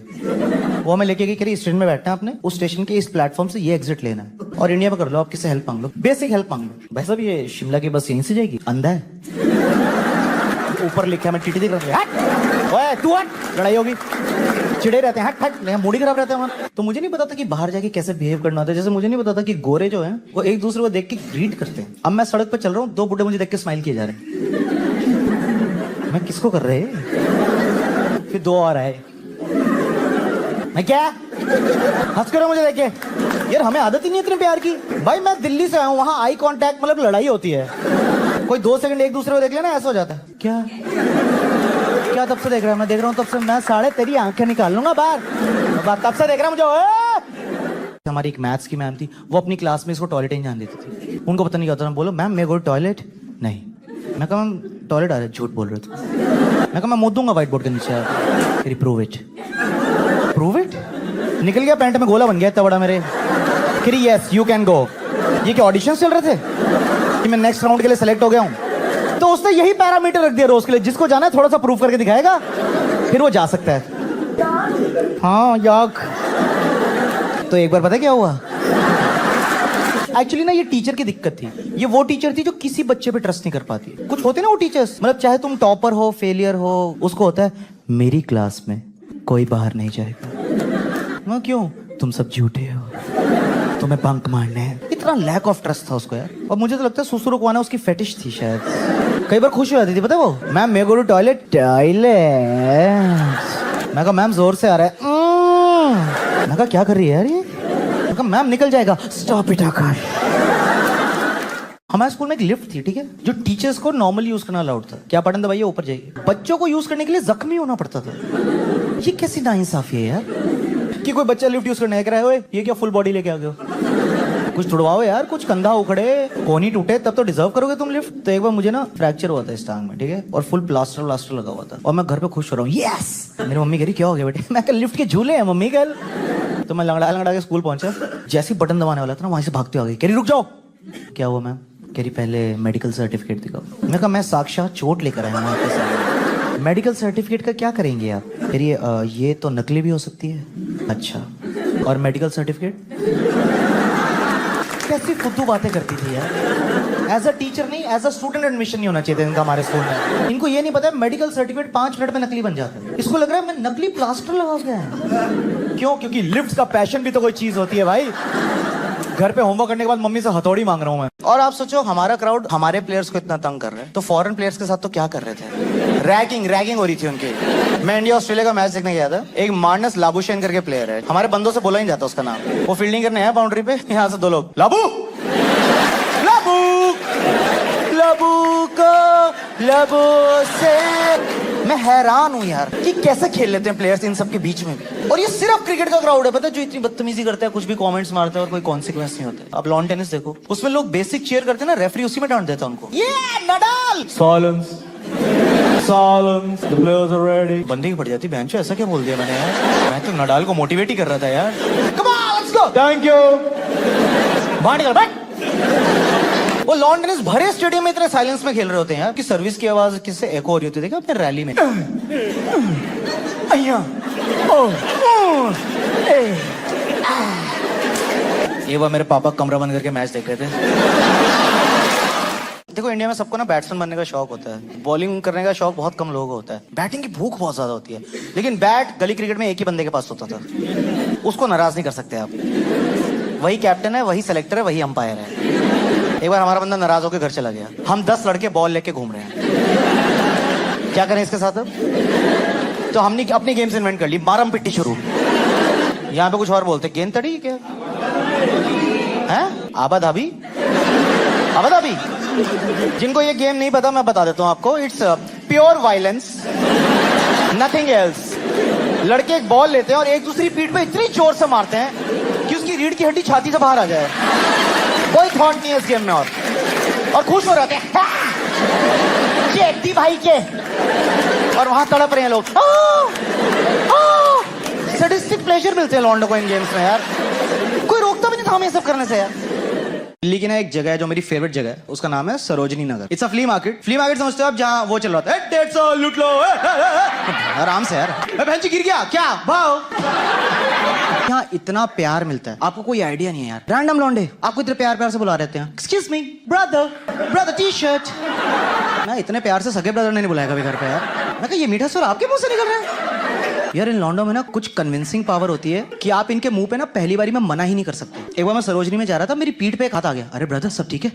वो हमें लेके गई, कह रही स्टेशन में बैठना है आपने, उस स्टेशन के इस प्लेटफॉर्म से ये एग्जिट लेना है, और इंडिया में कर लो, आप किससे हेल्प मांग लो, बेसिक हेल्प मांग लो। भाई साहब ये शिमला की बस यहीं से जाएगी, अंधा है, ऊपर लिखा है, मैं टीटी दिख रहा है, तू हट, लड़ाई होगी, चिड़े रहते हैं, हट, मूडी खराब रहता है वहां। तो मुझे नहीं पता था कि बाहर जाके कैसे बिहेव करना होता है। जैसे मुझे नहीं पता था कि गोरे जो हैं वो एक दूसरे को देख के ग्रीट करते हैं। अब मैं सड़क पर चल रहा हूँ, 2 बुड्ढे मुझे देख के स्माइल किए जा रहे हैं, मैं किसको कर रहे हैं? फिर 2 और आए, मैं क्या हंस कर मुझे देखे यार, हमें आदत ही नहीं इतने प्यार की। भाई मैं दिल्ली से आया हूँ, वहां आई कांटेक्ट मतलब लड़ाई होती है, कोई 2 सेकंड एक दूसरे को देख लेना ऐसा हो जाता है। क्या क्या तब से देख रहा है? मैं देख रहा हूँ तब से, मैं साढ़े तेरी आंखें निकाल लूंगा बाहर। तब से देख रहा मुझे। हमारी एक मैथ्स की मैम थी, वो अपनी क्लास में इसको टॉयलेट ही जान देती थी। उनको पता नहीं क्या होता, बोलो मैम मैं गो टॉयलेट नहीं। मैं कहा मैम टॉयलेट आ रहा है, झूठ बोल रहे थे। मैं कहा मैं मुद्द दूंगा व्हाइट बोर्ड के नीचे। फिर प्रूव इट, प्रूव इट। निकल गया पैंट में गोला बन गया इतना बड़ा मेरे। फिर यस यू कैन गो। ये क्या ऑडिशन चल रहे थे कि मैं नेक्स्ट राउंड के लिए सेलेक्ट हो गया हूँ? तो उसने यही पैरामीटर रख दिया रोज के लिए, जिसको जाना है थोड़ा सा प्रूव करके दिखाएगा फिर वो जा सकता है। हाँ याक। तो एक बार पता है क्या हुआ? एक्चुअली ना ये टीचर की दिक्कत थी। ये वो टीचर थी जो किसी बच्चे पे ट्रस्ट नहीं कर पाती। कुछ होते ना वो टीचर्स, मतलब चाहे तुम टॉपर हो फेलियर हो, उसको होता है मेरी क्लास में कोई बाहर नहीं जाएगा। मैं क्यों? तुम सब झूठे हो, तुम्हें बंक मारने हैं। इतना लैक ऑफ ट्रस्ट था उसको यार। और मुझे तो लगता है सुसु रुकवाना उसकी फेटिश थी शायद। कई बार खुश हो जाती थी पता है वो, मैम मैं गो टू टॉयलेट। टॉयलेट। मैं कहा मैम जोर से आ रहा है। मैं कहा क्या कर रही है यार ये? मैं कहा मैम निकल जाएगा। स्टॉप इट आकाश। हमारे स्कूल में एक लिफ्ट थी, ठीक है, जो टीचर्स को नॉर्मली यूज करना अलाउड था। क्या बटन दबाइए ऊपर जाइए। बच्चों को यूज करने के लिए जख्मी होना पड़ता था। ये कैसी नाइंसाफी है यार कि कोई बच्चा लिफ्ट यूज करने कह रहा है, ये क्या फुल बॉडी लेके आ गए हो? कुछ छुड़वाओ यार, कुछ कंधा उखड़े कोनी टूटे तब तो डिजर्व करोगे तुम लिफ्ट। तो एक बार मुझे ना फ्रैक्चर हुआ था इस टांग में, ठीक है, और फुल प्लास्टर लगा हुआ था। और मैं घर पे खुश हो रहा हूँ, यस। मेरी मम्मी कह रही क्या हो गया बेटे? मैं कल लिफ्ट के झूले हैं मम्मी कल। तो मैं लंगड़ा के स्कूल पहुंचा। जैसे ही बटन दबाने वाला था ना, वहां से भागते आ गई। कह रही रुक जाओ। क्या हुआ मैम? कह रही पहले मेडिकल सर्टिफिकेट दिखाओ। मैं कहा मैं साक्षात चोट लेकर आया हूँ आपके साथ। मेडिकल सर्टिफिकेट का क्या करेंगे आप? फिर ये तो नकली भी हो सकती है। अच्छा, और मेडिकल सर्टिफिकेट? कैसी फुद्दू बातें करती थी यार। एज अ टीचर नहीं, एज अ स्टूडेंट एडमिशन नहीं होना चाहिए था इनका हमारे स्कूल में। इनको ये नहीं पता है मेडिकल सर्टिफिकेट 5 मिनट में नकली बन जाता है। इसको लग रहा है मैं नकली प्लास्टर लगा गया है। क्यों? क्योंकि लिफ्ट का पैशन भी तो कोई चीज होती है भाई। घर पे होमवर्क करने के बाद मम्मी से हथौड़ी मांग रहा हूं मैं। और आप सोचो हमारा क्राउड हमारे प्लेयर्स को इतना तंग कर रहा है, तो फॉरेन प्लेयर्स के साथ तो क्या कर रहे थे? रैगिंग हो रही थी उनकी। मैं इंडिया ऑस्ट्रेलिया का मैच देखने गया था। एक मार्नस लाबुशेन करके प्लेयर है, हमारे बंदों से बोला नहीं जाता उसका नाम। वो फील्डिंग करने आया बाउंड्री पे, यहाँ से 2 लोग लाबू लाबू से। मैं हैरान हूं यार कि कैसे खेल लेते हैं प्लेयर्स इन सब के बीच में भी। और ये सिर्फ क्रिकेट का क्राउड है पता है, जो इतनी बदतमीजी करता है, कुछ भी कमेंट्स मारता है और कोई कॉन्सिक्वेंस नहीं होता। अब लॉन टेनिस देखो, उसमें लोग बेसिक चीयर करते हैं ना, रेफरी उसी में डांट देता है उनको। ये Nadal silence the players are ready. बंदी की पड़ जाती बेंच पे। ऐसा क्या बोल दिया मैंने यार? मैं तो नडाल को मोटिवेट ही कर रहा था यार। Come on let's go, thank you. बाहर निकल बैठ। वो लॉन टेनिस भरे स्टेडियम में इतने साइलेंस में खेल रहे होते हैं यार कि सर्विस की आवाज किससे एको हो रही होती है। देखा अपने रैली में ये वो मेरे पापा कमरा बंद करके मैच देख रहे थे। देखो इंडिया में सबको ना बैट्समैन बनने का शौक होता है, बॉलिंग करने का शौक बहुत कम लोगों को होता है। बैटिंग की भूख बहुत ज्यादा होती है, लेकिन बैट गली क्रिकेट में एक ही बंदे के पास होता था। उसको नाराज नहीं कर सकते आप। वही कैप्टन है, वही सेलेक्टर है, वही अंपायर है। एक बार हमारा बंदा नाराज होकर घर चला गया। हम 10 लड़के बॉल लेके घूम रहे हैं। क्या करें इसके साथ अब? तो हमने अपनी गेम्स इन्वेंट कर ली, मारम पिट्टी शुरू। यहाँ पे कुछ और बोलते, गेंद तड़ी क्या है? आबाधाबी। जिनको ये गेम नहीं पता मैं बता देता हूँ आपको। It's pure violence, nothing else. लड़के एक बॉल लेते हैं और एक दूसरी पीठ पे इतनी जोर से मारते हैं कि उसकी रीढ़ की हड्डी छाती से बाहर आ जाए। कोई थॉट नहीं है इस गेम में। और खुश हो रहे हैं चेट्टी भाई के, और वहां तड़प रहे हैं लोग। सैडिस्टिक प्लेजर मिलते हैं लॉन्डो को इन गेम्स में यार। कोई रोकता भी नहीं था हमें ये सब करने से यार। दिल्ली की ना एक जगह है जो मेरी फेवरेट जगह है, उसका नाम है Sarojini Nagar. It's a flea market. Flea market समझते हो आप? जहाँ वो चल रहा था 150 लूट लो। आराम से यार। बहन जी गिर गया क्या भाव? यहाँ इतना प्यार मिलता है, आपको कोई आइडिया नहीं है यार। रैंडम लौंडे आपको इतने प्यार से बुला रहते हैं। Excuse me brother T shirt. मैं इतने प्यार से सगे ब्रदर ने नहीं बुलाया कभी घर पे यार। मैं कहा ये मीठा सुर आपके मुंह से निकल रहा है यार। इन लॉन्डो में ना कुछ कन्विंसिंग पावर होती है कि आप इनके मुंह पे ना पहली बारी में मना ही नहीं कर सकते। एक बार मैं सरोजनी में जा रहा था, मेरी पीठ पे एक हाथ आ गया। अरे ब्रदर सब ठीक है?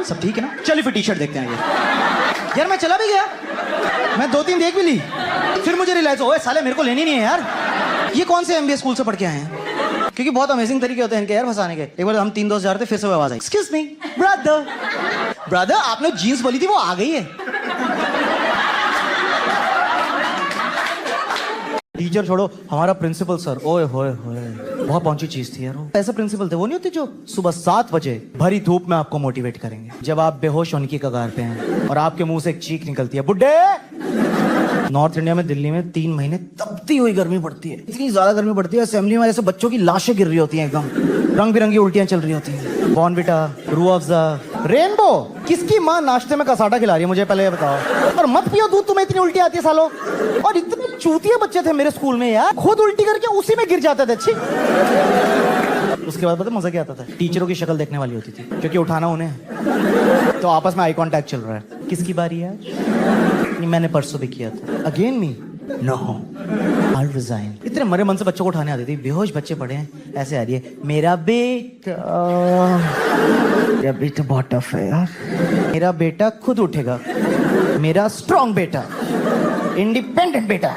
सब ठीक है ना? चलिए फिर टी शर्ट देखते हैं यार। मैं चला भी गया, मैं 2-3 देख भी ली, फिर मुझे रियलाइज हो साले मेरे को लेनी नहीं है यार। ये कौन से MBA स्कूल से पढ़ के आए हैं? क्योंकि बहुत अमेजिंग तरीके होते हैं इनके यार फंसाने के। एक बार हम 3 दोस्त जा रहे थे, फिर से आवाज आई, एक्सक्यूज मी ब्रदर आपने जीन्स बोली थी वो आ गई है। टीचर छोड़ो, हमारा प्रिंसिपल सर, ओए होए होए, बहुत पहुंची चीज थी यार वो। ऐसे प्रिंसिपल थे वो, नहीं होते जो सुबह 7 बजे भरी धूप में आपको मोटिवेट करेंगे जब आप बेहोश होने की कगार पे हैं और आपके मुंह से एक चीख निकलती है, बुड्ढे। नॉर्थ इंडिया में, दिल्ली में 3 महीने तपती हुई गर्मी पड़ती है, इतनी ज्यादा गर्मी पड़ती है असेंबली में जैसे बच्चों की लाशें गिर रही होती हैं, एकदम रंग बिरंगी उल्टियां चल रही होती हैं। Bournvita, Rooh Afza, rainbow. किसकी माँ नाश्ते में कसाटा खिला रही है मुझे पहले ये बताओ। और मत पियो दूध, तुम्हें इतनी उल्टी आती है सालों। और इतने चूतिया बच्चे थे मेरे स्कूल में यार, खुद उल्टी करके उसी में गिर जाते थे। अच्छी। उसके बाद पता मजा क्या आता था, टीचरों की शक्ल देखने वाली होती थी क्योंकि उठाना उन्हें, तो आपस में आई कांटेक्ट चल रहा है। किसकी बारी है आज? मैंने परसों भी किया था। Again me, no I resign. इतने मरे मन से बच्चों को उठाने आती थी, बेहोश बच्चे पड़े हैं, ऐसे आ रही है, मेरा बेटा बहुत टफ है यार, मेरा बेटा खुद उठेगा, मेरा स्ट्रॉन्ग बेटा, इंडिपेंडेंट बेटा,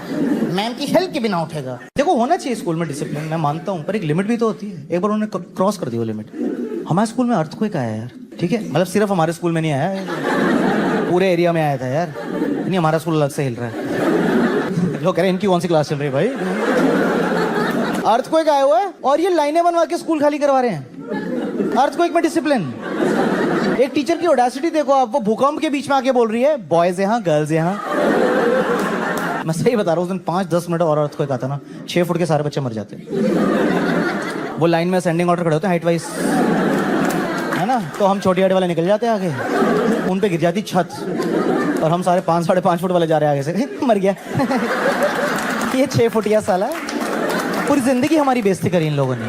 मैम की हेल्प के बिना उठेगा। देखो होना चाहिए स्कूल में डिसिप्लिन, मैं मानता हूँ, पर एक लिमिट भी तो होती है। एक बार उन्होंने क्रॉस कर दी वो लिमिट। हमारे स्कूल में अर्थक्वेक आया यार, ठीक है, मतलब सिर्फ हमारे स्कूल में नहीं आया, पूरे एरिया में आया था यार। नहीं, हमारा स्कूल अलग से हिल रहा है। लोग कह रहे हैं इनकी कौन सी क्लास चल रही है भाई। अर्थक्वेक आया हुआ है और ये लाइनें बनवा के स्कूल खाली करवा रहे हैं। अर्थक्वेक में डिसिप्लिन। एक टीचर की ऑडेसिटी देखो आप, वो भूकंप के बीच में आके बोल रही है, बॉयज यहाँ गर्ल्स यहाँ। मैं सही बता रहा हूँ, उस दिन 5-10 मिनट और अर्थक्वेक आता ना, 6 फुट के सारे बच्चे मर जाते। वो लाइन में असेंडिंग ऑर्डर खड़े होते हैं हाइट वाइज, है ना, तो हम छोटी हाइट वाले निकल जाते हैं आगे, उन पे गिर जाती छत और हम सारे 5-5.5 फुट वाले जा रहे हैं आगे से। मर गया। ये 6 फुटिया साला, पूरी जिंदगी हमारी बेइज्जती करी इन लोगों ने,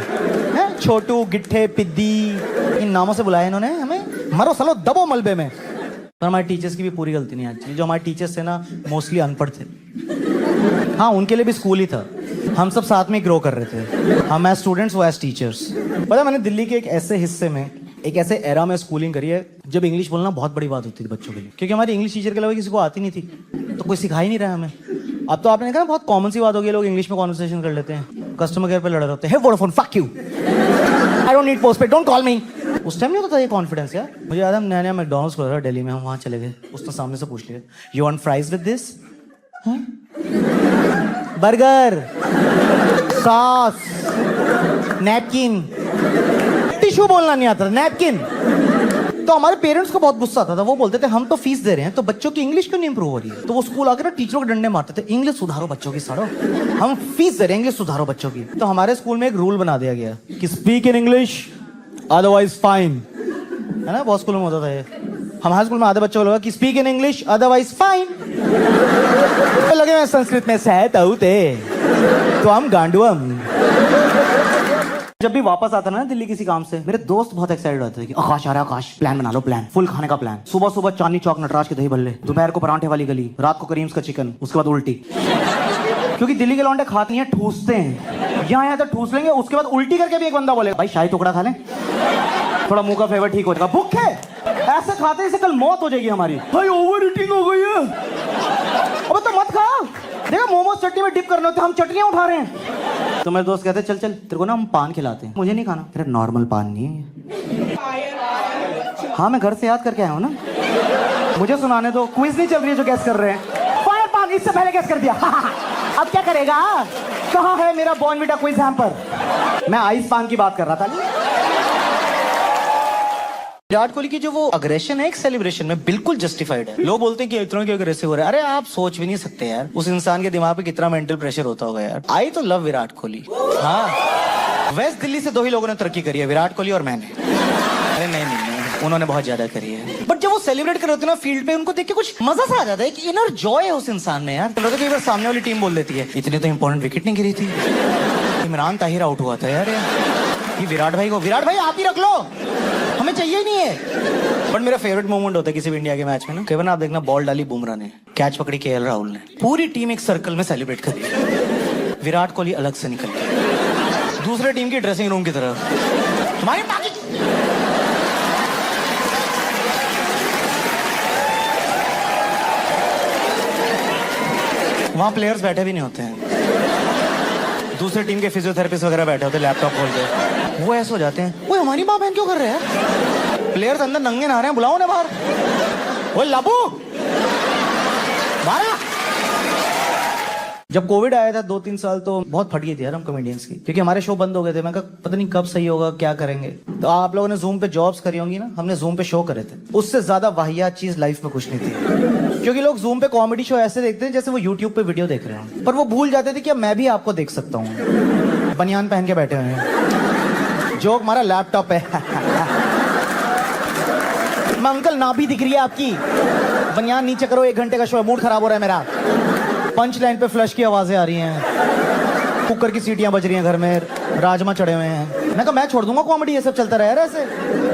हैं? छोटू, गिट्ठे, पिद्दी, इन नामों से बुलाया इन्होंने हमें। मरो सालो, दबो मलबे में। पर हमारे टीचर्स की भी पूरी गलती नहीं आज। जो हमारे टीचर्स थे ना, मोस्टली अनपढ़ थे। हाँ, उनके लिए भी स्कूल ही था, हम सब साथ में ग्रो कर रहे थे, हम एज स्टूडेंट्स, वो एज टीचर्स। पता है, मैंने दिल्ली के एक ऐसे हिस्से में, एक ऐसे एरा में स्कूलिंग करी है जब इंग्लिश बोलना बहुत बड़ी बात होती थी बच्चों के लिए, क्योंकि हमारी इंग्लिश टीचर के अलावा किसी को आती नहीं थी, तो कोई सिखा ही नहीं रहा हमें। अब तो आपने देखा बहुत कॉमन सी बात हो गई, लोग इंग्लिश में कॉन्वर्सेशन कर लेते हैं, कस्टमर केयर पे लड़ रहे होते हैं, Vodafone fuck you, I don't need postpaid, don't call मी। उस टाइम नहीं होता था ये कॉन्फिडेंस यार। मुझे याद है, नया नया मैकडॉनल्ड्स खुला था दिल्ली में, हम वहाँ चले गए, उसने सामने से पूछ लिया, you want fries with this, burger, sauce, napkin, tissue बोलना नहीं आता, नैपकिन। तो हमारे पेरेंट्स को बहुत गुस्सा आता था, वो बोलते थे हम तो फीस दे रहे हैं, तो बच्चों की इंग्लिश क्यों नहीं इंप्रूव हो रही है। तो वो स्कूल आकर ना टीचरों के डंडे मारते थे, इंग्लिश सुधारो बच्चों की, सारो हम फीस दे रहे हैं, इंग्लिश सुधारो बच्चों की। तो हमारे स्कूल में एक रूल बना दिया गया कि speak in English otherwise fine, है ना, बहुत स्कूलों में होता था ये। हमारे स्कूल में आधे बच्चों को लगा कि speak in English otherwise fine, तो लगे मैं संस्कृत में सहत तो हम गांडुअम। जब भी वापस आता ना दिल्ली किसी काम से, मेरे दोस्त बहुत एक्साइटेड होते थे कि आकाश आ रहा है, आकाश प्लान बना लो, प्लान फुल खाने का प्लान। सुबह सुबह चांदनी चौक नटराज के दही भल्ले, दोपहर को परांठे वाली गली, रात को करीम्स का चिकन, उसके बाद उल्टी। क्योंकि दिल्ली के लौंडे खाते हैं, ठूसते हैं, यहाँ तो ठूस लेंगे, उसके बाद उल्टी करके भी एक बंदा बोलेगा भाई शाही टुकड़ा खा लें, थोड़ा मुंह का फ्लेवर ठीक हो जाएगा। भूखे ऐसे खाते से कल मौत हो जाएगी हमारी, भाई ओवर ईटिंग हो गई है। अब तो मत खा, देखो मोमोज चटनी में डिप करने होते, हम चटनियां उठा रहे हैं। तो मेरे दोस्त कहते चल चल तेरे को ना हम पान खिलाते हैं। मुझे नहीं खाना, तेरे नॉर्मल पान नहीं है। हाँ, मैं घर से याद करके आया हूँ ना, मुझे सुनाने दो, क्विज नहीं चल रही है जो गैस कर रहे हैं। फायर पान इससे पहले गैस कर दिया। अब क्या करेगा, कहाँ है मेरा बॉर्नविटा क्विज हैम्पर। मैं आइस पान की बात कर रहा था। विराट कोहली की जो वो अग्रेशन है एक सेलिब्रेशन में, बिल्कुल जस्टिफाइड है। लोग बोलते हैं कि इतना क्यों अग्रेसिव हो रहा है। अरे आप सोच भी नहीं सकते यार, उस इंसान के दिमाग पे कितना मेंटल प्रेशर होता होगा यार। आई तो लव विराट कोहली। हाँ, वेस्ट दिल्ली से 2 ही लोगों ने तरक्की करी है, विराट कोहली और मैंने। अरे नहीं, उन्होंने बहुत ज्यादा करी है। बट जब वो सेलिब्रेट कर रहे होते हैं ना फील्ड पे, उनको देख के कुछ मजा सा आ जाता है कि इनर जॉय है उस इंसान में यार। तो कई बार सामने वाली टीम बोल देती है इतनी तो इंपॉर्टेंट विकेट नहीं गिरी थी, इमरान ताहिर आउट हुआ था यार, ये विराट भाई आप ही रख लो, हमें चाहिए ही नहीं है। बट मेरा फेवरेट मोमेंट होता है किसी भी इंडिया के मैच में ना, कई बार आप देखना बॉल डाली बुमराह ने, कैच पकड़ी केएल राहुल ने, पूरी टीम एक सर्कल में सेलिब्रेट करी, विराट कोहली अलग से निकल गया दूसरे टीम की ड्रेसिंग रूम की तरफ। तुम्हारी वहां प्लेयर्स बैठे भी नहीं होते हैं, दूसरे टीम के फिजियोथेरेपिस्ट वगैरह बैठे होते हैं लैपटॉप खोल के, वो ऐसे हो जाते हैं, वो हमारी माँ बहन क्यों कर रहे हैं, प्लेयर्स अंदर नंगे नहा रहे हैं, बुलाओ उन्हें बाहर, वो लाबू जब कोविड आया था 2-3 साल तो बहुत फट गई थी यार हम कॉमेडियंस की, क्योंकि हमारे शो बंद हो गए थे। मैं कहा पता नहीं कब सही होगा, क्या करेंगे। तो आप लोगों ने जूम पे जॉब्स करी होंगी ना, हमने जूम पे शो करे थे। उससे ज्यादा वाहियात चीज लाइफ में कुछ नहीं थी, क्योंकि लोग जूम पे कॉमेडी शो ऐसे देखते हैं जैसे वो यूट्यूब पे वीडियो देख रहे हैं, पर वो भूल जाते थे कि अब मैं भी आपको देख सकता हूँ। बनियान पहन के बैठे हुए हैं, जोक हमारा लैपटॉप है। मैं अंकल ना भी दिख रही है आपकी, बनियान नीचे करो, 1 घंटे का शो है, मूड खराब हो रहा है मेरा। पंच लाइन पे फ्लश की आवाजें आ रही हैं, कुकर की सीटियां बज रही हैं घर में, राजमा चढ़े हुए हैं। मैं कहा मैं छोड़ दूंगा कॉमेडी, ये सब चलता रहा ऐसे।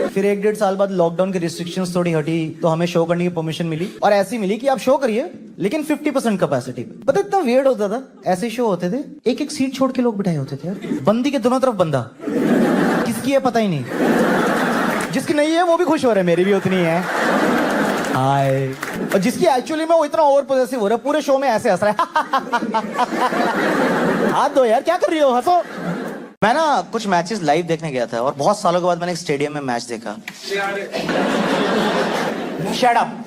फिर 1-1.5 साल बाद लॉकडाउन की रिस्ट्रिक्शंस थोड़ी हटी तो हमें शो करने की परमिशन मिली, और ऐसी मिली कि आप शो करिए लेकिन 50% कैपेसिटी पे। पता इतना वियर्ड होता था, ऐसे शो होते थे, एक सीट छोड़ के लोग बिठाए होते थे यार, बंदी के दोनों तरफ बंदा, किसकी है पता ही नहीं, जिसकी नहीं है वो भी खुश हो रहे हैं मेरी भी उतनी है, हाय। और जिसकी एक्चुअली में वो इतना ओवर पॉजिटिव हो रहा है, पूरे शो में ऐसे हंस रहा है। हाथ दो यार, क्या कर रही हो, हंसो। मैं ना कुछ मैचेस लाइव देखने गया था, और बहुत सालों के बाद मैंने एक स्टेडियम में मैच देखा। Shut up.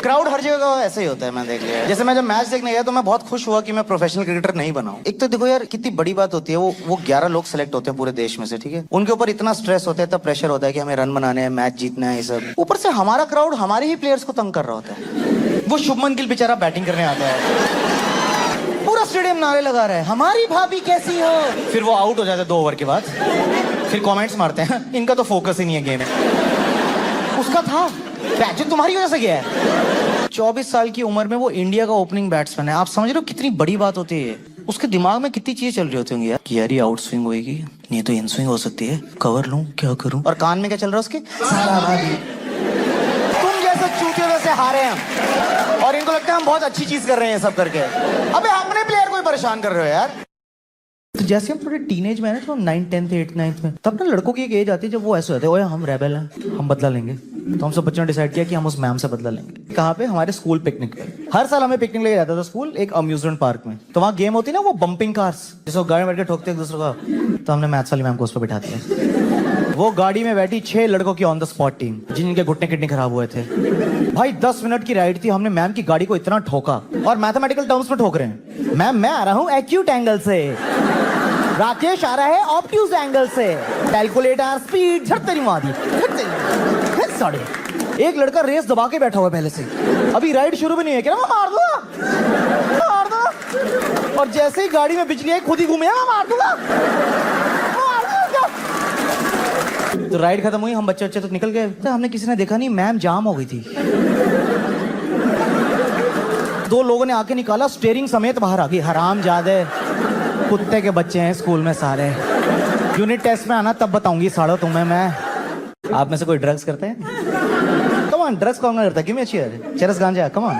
क्राउड हर जगह ऐसे ही होता है, मैं देख लिया। जैसे मैं जब मैच देखने गया तो मैं बहुत खुश हुआ कि मैं प्रोफेशनल क्रिकेटर नहीं बना हूं। एक तो देखो यार कितनी बड़ी बात होती है, वो 11 लोग सेलेक्ट होते हैं पूरे देश में से, ठीक है। उनके ऊपर इतना स्ट्रेस होता है, इतना प्रेशर होता है कि हमें रन बनाने हैं, मैच जीतना है, ये सब। ऊपर से हमारा क्राउड हमारे ही प्लेयर्स को तंग कर रहा होता है। वो शुभमन गिल बेचारा बैटिंग करने आता है, पूरा स्टेडियम नारे लगा रहा है, हमारी भाभी कैसी हो। फिर वो आउट हो जाता है 2 ओवर के बाद, फिर कमेंट्स मारते हैं इनका तो फोकस ही नहीं है गेम में। उसका था बैच तुम्हारी वजह से गया है। 24 साल की उम्र में वो इंडिया का ओपनिंग बैट्समैन है। आप समझ रहे हो कितनी बड़ी बात होती है। उसके दिमाग में कितनी चीजें चल रही होती होंगी यार, कि यार ये आउट स्विंग होगी, नहीं तो इन स्विंग हो सकती है, कवर लूं क्या करूं। और कान में क्या चल रहा है उसके, तुम जैसे चूतियों से हारे हम, और इनको लगता है हम बहुत अच्छी चीज कर रहे हैं सब करके। अबे अपने प्लेयर को ही परेशान कर रहे हो यार। तो जैसे हम थोड़े टीनेज में है ना, तो 9th 10th 8th 9th में, तब ना लड़कों की एक एज आती है जब वो ऐसे होते हैं, ओए हम रेबल हैं, हम बदला लेंगे। तो हम सब बच्चों ने डिसाइड किया कि हम उस मैम से बदला लेंगे। कहाँ पे, हमारे स्कूल पिकनिक पे। हर साल हमें पिकनिक लेके जाता था स्कूल, एक अम्यूजमेंट पार्क में। तो वहाँ गेम होती ना वो बम्पिंग कार्स, जिसको गाड़ी में बैठ के ठोकते एक दूसरे को। तो हमने मैथ्स वाली मैम को उस पर बिठा दिया। वो गाड़ी में बैठी 6 लड़कों की ऑन द स्पॉट टीम, जिनके घुटने किडनी खराब हुए थे। भाई 10 मिनट की राइड थी, हमने मैम की गाड़ी को इतना ठोका, और मैथमेटिकल टर्म्स में ठोक रहे हैं। मैम मैं आ रहा हूँ एक्यूट एंगल से, राकेश आ रहा है ऑब्ट्यूज एंगल से, कैलकुलेटर स्पीड झट तेरी माँ दी। एक लड़का रेस दबा के बैठा हुआ है पहले से, अभी राइड शुरू भी नहीं है, क्या मैं मार दूंगा, मार दो। और जैसे ही गाड़ी में बिजली आई खुद ही घूमे, मैं मार दूंगा, मार दूंगा। तो राइड खत्म हुई, हम बच्चे तो निकल गए। तो हमने किसी ने देखा नहीं, मैम जाम हो गई थी। 2 लोगों ने आके निकाला, स्टीयरिंग समेत बाहर आ गई। हरामजादे, कुत्ते के बच्चे हैं स्कूल में सारे। यूनिट टेस्ट में आना तब बताऊंगी साड़ो तुम्हें मैं। आप में से कोई ड्रग्स करते हैं? कम ऑन, ड्रग्स कौन करता है? गिव मी अ चीयर, चरस गांजा, कम ऑन।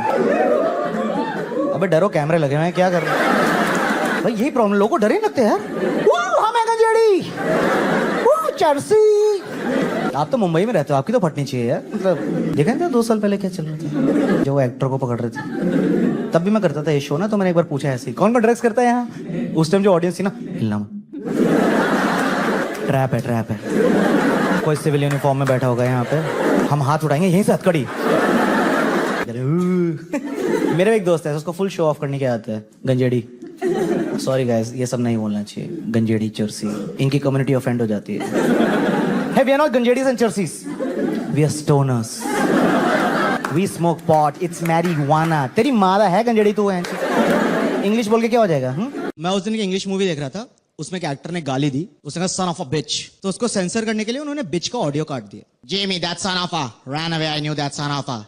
अबे डरो, कैमरे लगे हुए हैं, क्या कर रहे हैं भाई? यही प्रॉब्लम, लोगों को डर ही लगते हैं यार। हम है गंजेड़ी, चरसी। आप तो मुंबई में रहते हो, आपकी तो फटनी चाहिए यार। मतलब देखा था 2 साल पहले क्या चल रहा था, जो वो एक्टर को पकड़ रहे थे। तब भी मैं करता था ये शो ना, तो मैंने एक बार पूछा ऐसे, कौन कौन ड्रग्स करता है यहाँ? उस टाइम जो ऑडियंस थी ना, हिलना मत, ट्रैप है, ट्रैप है। कोई सिविल यूनिफॉर्म में बैठा होगा यहाँ पे, हम हाथ उठाएंगे यहीं से हथकड़ी। मेरे एक दोस्त है, उसको फुल शो ऑफ करने के आता है, गंजेड़ी। सॉरी गाइस, ये सब नहीं बोलना चाहिए, गंजेड़ी चर्सी, इनकी कम्युनिटी ऑफेंड हो जाती है। Hey, we are not Ganjedis and Chersis. We are stoners. We smoke pot. It's marijuana. तेरी मादा है गंजेड़ी तू है। इंग्लिश बोल के क्या हो जाएगा? मैं उस दिन की इंग्लिश मूवी देख रहा था, उसमें एक एक्टर ने गाली दी, उसने कहा सन ऑफ अ बिच। तो उसको सेंसर करने के लिए उन्होंने बिच का ऑडियो काट दिया। Jamie, that's sun of a, ran away, I knew that's son of a.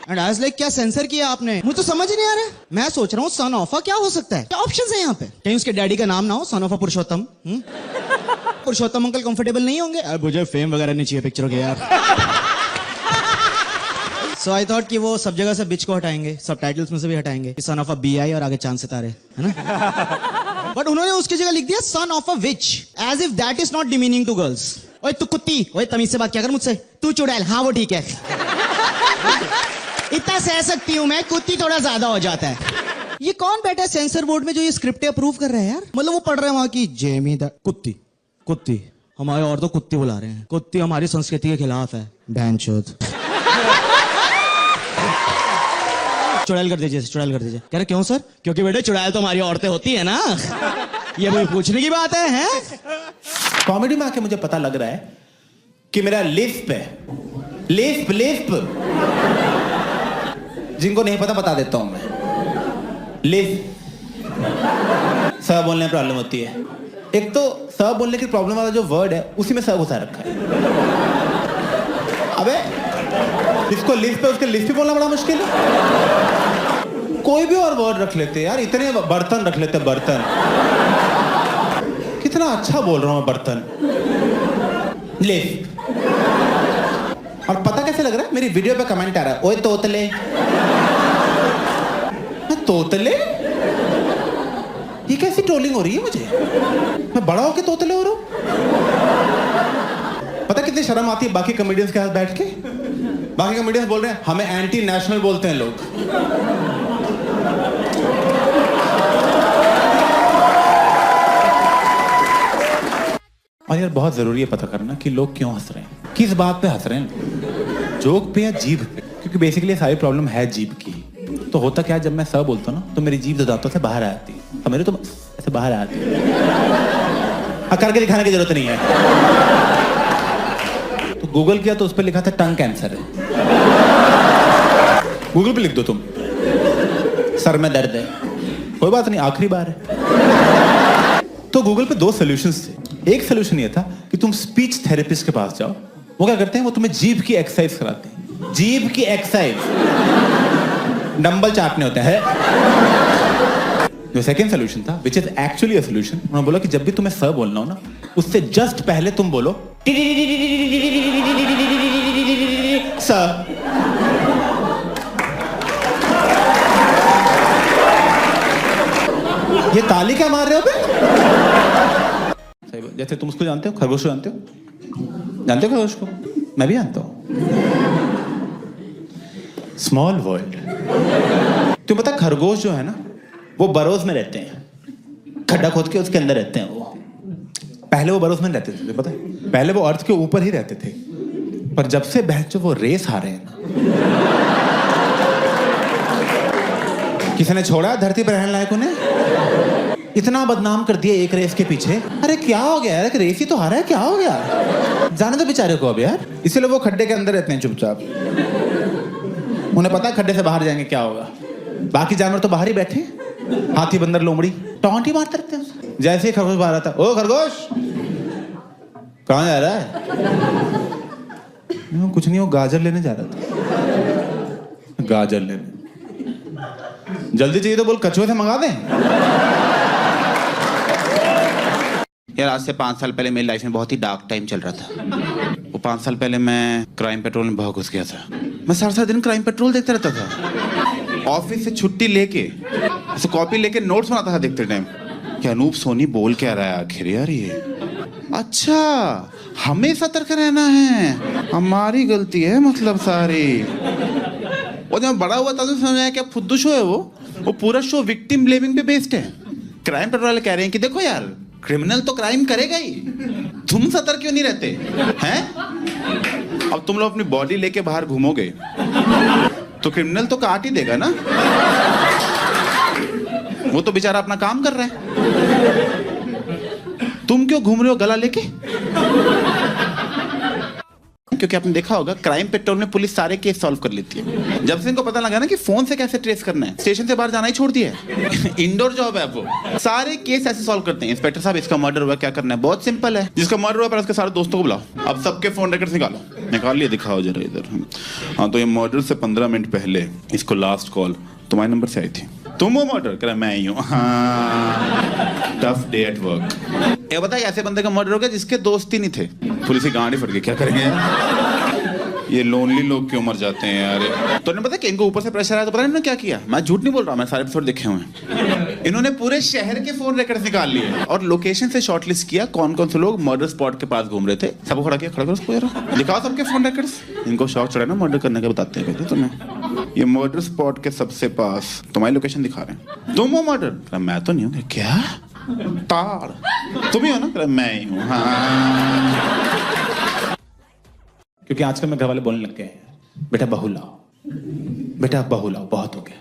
And I was like, क्या सेंसर किया आपने? मुझे तो समझ ही नहीं आ रहा। मैं सोच रहा हूँ सन ऑफ अ क्या हो सकता है? क्या ऑप्शंस है यहाँ पे? कहीं उसके डैडी का नाम ना हो, सन of a Purushottam. Purushottam uncle comfortable नहीं होंगे? अब मुझे फेम वगैरह नहीं चाहिए पिक्चरों के यार। सो आई थॉट कि वो सब जगह से बिच को हटाएंगे, सब टाइटल्स में से भी हटाएंगे, सन ऑफ अ BI और आगे चांद सितारे, है ना? बट उन्होंने उसकी जगह लिख दिया son of a witch, as if that is not demeaning to girls. ओए तू कुत्ती, ओए तमीज से बात क्या कर मुझसे, तू चुड़ैल, हाँ वो ठीक है। इतना सह सकती हूँ मैं, कुत्ती थोड़ा ज्यादा हो जाता है। ये कौन बैठा है सेंसर बोर्ड में जो ये स्क्रिप्ट अप्रूव कर रहे हैं यार? मतलब वो पढ़ रहे हैं वहां की, जेमी द कुत्ती, कुत्ती हमारे और तो कुत्ती बुला रहे हैं, कुत्ती हमारी संस्कृति के खिलाफ है, बहनचोद। चुड़ैल कर दीजिए, चुड़ैल कर दीजिए। कह रहे क्यों सर? क्योंकि बेटे चुड़ैल तो हमारी औरतें होती है ना। ये कोई पूछने की बात है, हैं? कॉमेडी में आके मुझे पता लग रहा है कि मेरा लिस्प है, लिस्प लिस्प। जिनको नहीं पता बता देता हूं मैं। लिस्प स बोलने में प्रॉब्लम होती है। एक तो स बोलने की प्रॉब्लम वाला जो वर्ड है उसी में स घुसा रखा है। अबे इसको लिस्प है, उसके लिस्प ही बोलना बड़ा मुश्किल है। कोई भी और वर्ड रख लेते यार, इतने बर्तन रख लेते, बर्तन। कितना अच्छा बोल रहा हूं मैं, बर्तन। लिस्प। और पता कैसे लग रहा है? मेरी वीडियो पे कमेंट आ रहा है, ओए तोतले। मैं तोतले? ये कैसी ट्रोलिंग हो रही है मुझे? मैं बड़ा होके तोतले हो रहा हूं? पता कितनी शर्म आती है बाकी कॉमेडियंस के साथ बैठ के? बाकी कॉमेडियंस बोल रहे हैं हमें एंटी नेशनल बोलते हैं लोग। और यार बहुत जरूरी है पता करना कि लोग क्यों हंस रहे हैं, किस बात पे हंस रहे हैं, जोक पे या जीभ पे। क्योंकि बेसिकली सारी प्रॉब्लम है जीभ की। तो होता क्या है, जब मैं स बोलता हूँ ना तो मेरी जीभ दांतों से बाहर आती है, और मेरे तो ऐसे बाहर आती है। करके दिखाने की जरूरत नहीं है। तो गूगल किया तो उस पर लिखा था टंग कैंसर है। गूगल पे लिख दो तुम सर में दर्द है, कोई बात नहीं, आखिरी बार है। तो गूगल पे 2 सॉल्यूशंस थे। एक सॉल्यूशन ये था कि तुम स्पीच थेरेपिस्ट के पास जाओ। वो क्या करते हैं, वो तुम्हें जीभ की एक्सरसाइज कराते हैं। जीभ की एक्सरसाइज, डंबल चाटने होते हैं। जो सेकंड सॉल्यूशन था, which is actually a solution, उन्होंने बोला कि जब भी तुम्हें स बोलना हो ना, उससे जस्ट पहले तुम बोलो स। ये ताली क्या मार रहे हो बे? जैसे तुम उसको जानते हो, खरगोश को जानते हो? जानते हो खरगोश को? मैं भी जानता हूं। Small world. तुम्हें पता खरगोश जो है ना, वो बरोज में रहते हैं, खड्डा खोद के उसके अंदर रहते हैं। वो पहले वो बरोज में रहते थे, पता है? पहले वो अर्थ के ऊपर ही रहते थे, पर जब से जो वो रेस आ रहे हैं ना, किसी ने छोड़ा धरती पर रहने लायक उन्हें? इतना बदनाम कर दिया एक रेस के पीछे। अरे क्या हो गया यार, रेस ही तो हारा है, क्या हो गया? जाने दो बेचारे को अब यार। इसलिए वो खड्डे के अंदर रहते हैं चुपचाप। उन्हें पता है खड्डे से बाहर जाएंगे क्या होगा। बाकी जानवर तो बाहर ही बैठे, हाथी, बंदर, लोमड़ी टॉन्ट ही मारते रहते हैं। जैसे ही खरगोश बाहर आता, ओ खरगोश कहाँ जा रहा है? कुछ नहीं, वो गाजर लेने जा रहा था। गाजर लेने। जल्दी चाहिए तो बोल कछुए से मंगा दें। यार आज से 5 साल पहले मेरी लाइफ में बहुत ही डार्क टाइम चल रहा था। वो 5 साल पहले मैं क्राइम पेट्रोल में बहुत घुस गया था। मैं सारा दिन क्राइम पेट्रोल देखता रहता था। ऑफिस से छुट्टी लेके ऐसे कॉपी लेके नोट्स बनाता था देखते टाइम कि अनूप सोनी बोल क्या रहा है आखिर यार ये। अच्छा हमें सतर्क रहना है, हमारी गलती है मतलब सारी। और जब बड़ा हुआ था तो समझ आया क्या फुद्दू शो है वो पूरा शो विक्टिम ब्लेमिंग पे बेस्ड है। क्राइम पेट्रोल वाले कह रहे हैं कि देखो यार क्रिमिनल तो क्राइम करेगा ही, तुम सतर्क क्यों नहीं रहते हैं? अब तुम लोग अपनी बॉडी लेके बाहर घूमोगे तो क्रिमिनल तो काट ही देगा ना, वो तो बेचारा अपना काम कर रहा है। तुम क्यों घूम रहे हो गला लेके? क्योंकि आपने देखा होगा क्राइम पेट्रोल में पुलिस सारे केस सॉल्व कर लेती है। जब से इनको पता लगा ना कि फोन से कैसे ट्रेस करना है, स्टेशन से बाहर जाना ही छोड़ दिया है। इंडोर जॉब है वो, सारे केस ऐसे सॉल्व करते हैं। इंस्पेक्टर साहब इसका मर्डर हुआ, क्या करना है? बहुत सिंपल है, जिसका मर्डर हुआ पर उसके सारे दोस्तों को बुलाओ, अब सबके फोन रिकॉर्ड्स निकालो। निकाल लिए, दिखाओ जरा इधर। हाँ तो ये मर्डर से 15 मिनट पहले इसको लास्ट कॉल तुम्हारे नंबर से आई थी। तुम वो मर्डर करा? मैं ही हूँ। हाँ टफ डे एट वर्क। ये बताइए ऐसे बंदे का मर्डर हो गया जिसके दोस्त ही नहीं थे, पुलिस की गांड ही फट गई। क्या करेंगे ये लोनली लोग क्यों मर जाते हैं यार? तो पता कि इनको ऊपर से प्रेशर आया तो पता नहीं क्या किया। मैं झूठ नहीं बोल रहा, मैं सारे एपिसोड देखे हुए हैं। इन्होंने पूरे शहर के फोन रिकॉर्ड्स निकाल लिए और लोकेशन से शॉर्टलिस्ट किया कौन कौन से लोग मर्डर स्पॉट के पास घूम रहे थे। सबको खड़ा किया, खड़ा करो उसको यार, दिखाओ सबके फोन रिकॉर्ड्स। इनको शौक चढ़ा ना मर्डर करने का, बताते हैं कहते तुम्हें ये मर्डर स्पॉट के सबसे पास तुम्हारी लोकेशन दिखा रहे हैं। तुम हो मर्डर? मैं तो नहीं हूँ। क्या ताड़ तुम ही हो ना? मैं ही हूँ। हाँ क्योंकि आजकल मैं घर वाले बोलने लग गए हैं बेटा बहू लाओ, बेटा बहू लाओ, बहुत हो गया।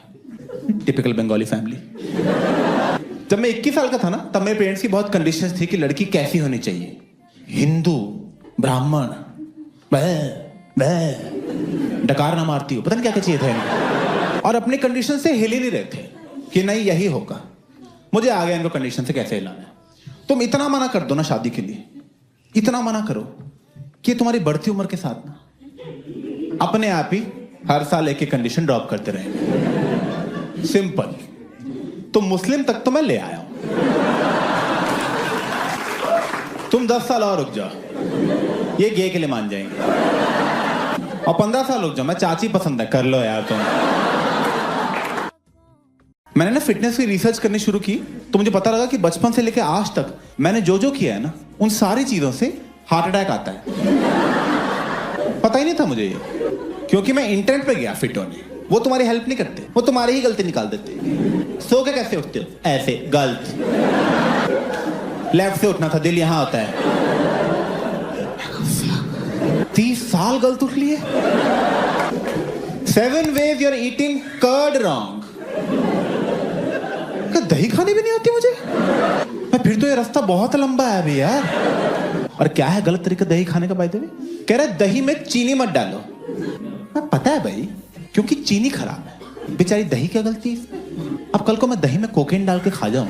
Typical Bengali family. जब मैं 21 साल का था ना, तब मेरे पेरेंट्स की बहुत कंडीशंस थी कि लड़की कैसी होनी चाहिए, हिंदू, ब्राह्मण, डकार ना मारती हो, पता नहीं क्या क्या चाहिए था इनको। और अपने कंडीशन से हिल ही नहीं रहे थे कि नहीं यही होगा। मुझे आ गया इनको कंडीशन से कैसे हिलाना है। तुम इतना मना कर दो ना शादी के लिए, इतना मना करो कि तुम्हारी बढ़ती उम्र के साथ ना अपने आप ही हर साल एक एक कंडीशन ड्रॉप करते रहेंगे। सिंपल। तो मुस्लिम तक तो मैं ले आया हूं, तुम 10 साल और रुक जाओ, ये गे के लिए मान जाएंगे। और 15 साल रुक जाओ, मैं चाची पसंद है, कर लो यार तुम। मैंने ना फिटनेस की रिसर्च करनी शुरू की तो मुझे पता लगा कि बचपन से लेकर आज तक मैंने जो जो किया है ना, उन सारी चीजों से हार्ट अटैक आता है। पता ही नहीं था मुझे ये, क्योंकि मैं इंटरनेट पे गया फिट होने। वो तुम्हारी हेल्प नहीं करते, वो तुम्हारी ही गलती निकाल देते। सो के कैसे उठते हो? ऐसे, गलत। लेफ्ट से उठना था, दिल यहां होता है। 30 साल गलत उठ लिए। 7 ways you're eating curd wrong। दही खानी भी नहीं आती मुझे। फिर तो ये रास्ता बहुत लंबा है अभी यार। और क्या है गलत तरीका दही खाने का? बाय द वे कह रहा है दही में चीनी मत डालो। मैं पता है भाई, क्योंकि चीनी खराब है। बेचारी दही क्या गलती है इसमें? अब कल को मैं दही में कोकेन डाल के खा जाऊं।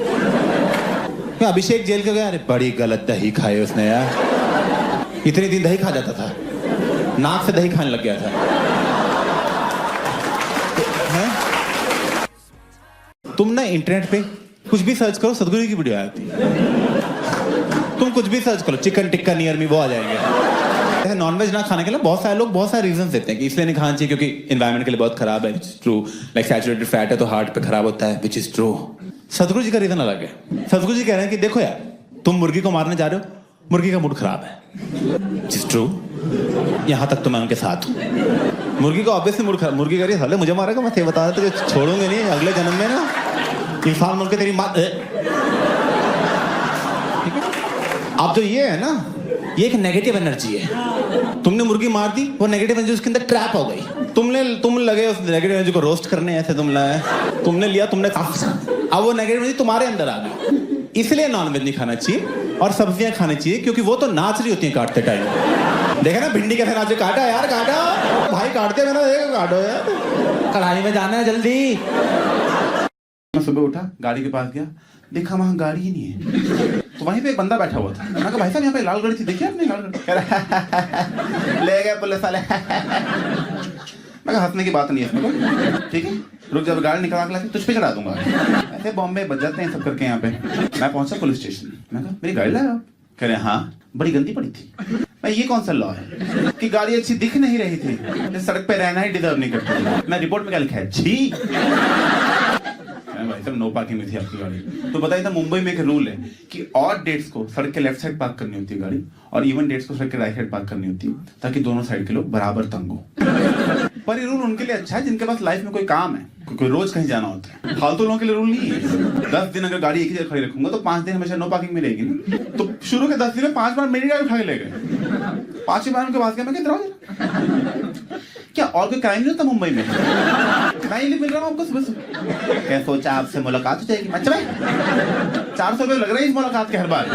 अभिषेक जेल के गया, अरे बड़ी गलत दही खाई उसने यार। इतने दिन दही खा जाता था, नाक से दही खाने लग गया था। तुम ना इंटरनेट पे कुछ भी सर्च करो, सदगुरु की वीडियो आती है। तुम कुछ भी सर्च करो, चिकन टिक्का नियर मी, वो आ जाएंगे। ऐसे नॉनवेज ना खाने के लिए बहुत सारे लोग बहुत सारे रीजन देते हैं कि इसलिए नहीं खाना चाहिए क्योंकि एनवायरनमेंट के लिए बहुत खराब है। It's true. Like saturated fat है तो हार्ट पे खराब होता है, विच इज ट्रू। सदगुरु जी का रीजन अलग है। सदगुरु जी कह रहे हैं कि देखो यार, तुम मुर्गी को मारने जा रहे हो, मुर्गी का मूड खराब है, विच इज ट्रू। यहां तक तो मैं उनके साथ हूं। मुर्गी को ऑब्वियसली मूड खराब, मुर्गी करिए साले मुझे मारेगा, मैं ते बता देता कि छोड़ूंगे नहीं अगले जन्म में ना इंसान बन के तेरी माँ। ठीक है। अब जो ये है ना, ये एक नेगेटिव एनर्जी है। तुमने मुर्गी मार दी, वो नेगेटिव एनर्जी उसके अंदर ट्रैप हो गई। तुम लगे उस नेगेटिव एनर्जी को रोस्ट करने, ऐसे तुमने लिया, तुमने अब वो नेगेटिव एनर्जी तुम्हारे अंदर आ गई। इसलिए नॉनवेज नहीं खाना चाहिए और सब्जियां खानी चाहिए, क्योंकि वो तो नाच रही होती है काटते टाइम। देखा ना भिंडी कैसे नाचे, काटा यार, काटा भाई, काटते मैंने देखा, काटो यार, कढ़ाई में जाना है जल्दी। मैं सुबह उठा, गाड़ी के पास गया, देखा वहां गाड़ी ही नहीं है। तो वहीं पे एक बंदा बैठा हुआ था। मैं कहा भाई साहब यहाँ पे लाल गाड़ी थी, देखिए आपने लाल गाड़ी? ले गए पुलिस वाले। मैं कहा हंसने की बात नहीं है इसमें, ठीक है, रुक जब गाड़ी निकाल के तुझ पे चढ़ा दूंगा। ऐसे बॉम्बे बच जाते हैं सब करके यहाँ पे। मैं पहुंचा पुलिस स्टेशन। मैं कहा मेरी गाड़ी लाया? कह रहे हाँ, बड़ी गंदी पड़ी थी। मैं ये कौन सा लॉ है कि गाड़ी अच्छी दिख नहीं रही थी, सड़क पे रहना ही डिजर्व नहीं करती। मैं रिपोर्ट में क्या लिखा है? छी। भाई साहब नो पार्किंग में थी आपकी गाड़ी। तो बताइए था, मुंबई में एक रूल है कि ऑड डेट्स को सड़क के लेफ्ट साइड पार्क करनी होती है गाड़ी, और इवन डेट्स को सड़क के राइट साइड पार्क करनी होती है, ताकि दोनों साइड के लोग बराबर तंग हो। पर ये रूल उनके लिए अच्छा है जिनके पास लाइफ में कोई काम है, कोई रोज कहीं जाना होता है। फालतू लोगों के लिए रूल नहीं है। 10 दिन अगर गाड़ी एक ही जगह खड़ी रखूंगा तो 5 दिन हमेशा नो पार्किंग में रहेगी ना। तो शुरू के 10 दिन में 5 बार मेरी गाड़ी उठा के ले गए। 5वीं बार उनके पास गया, मैं किधर क्या और कोई क्राइम नहीं होता मुंबई में? क्राइम मिल रहा हूँ आपको सुबह सुबह। क्या सोचा आपसे मुलाकात हो जाएगी? अच्छा भाई 400 रुपये लग रहा है इस मुलाकात के हर बार।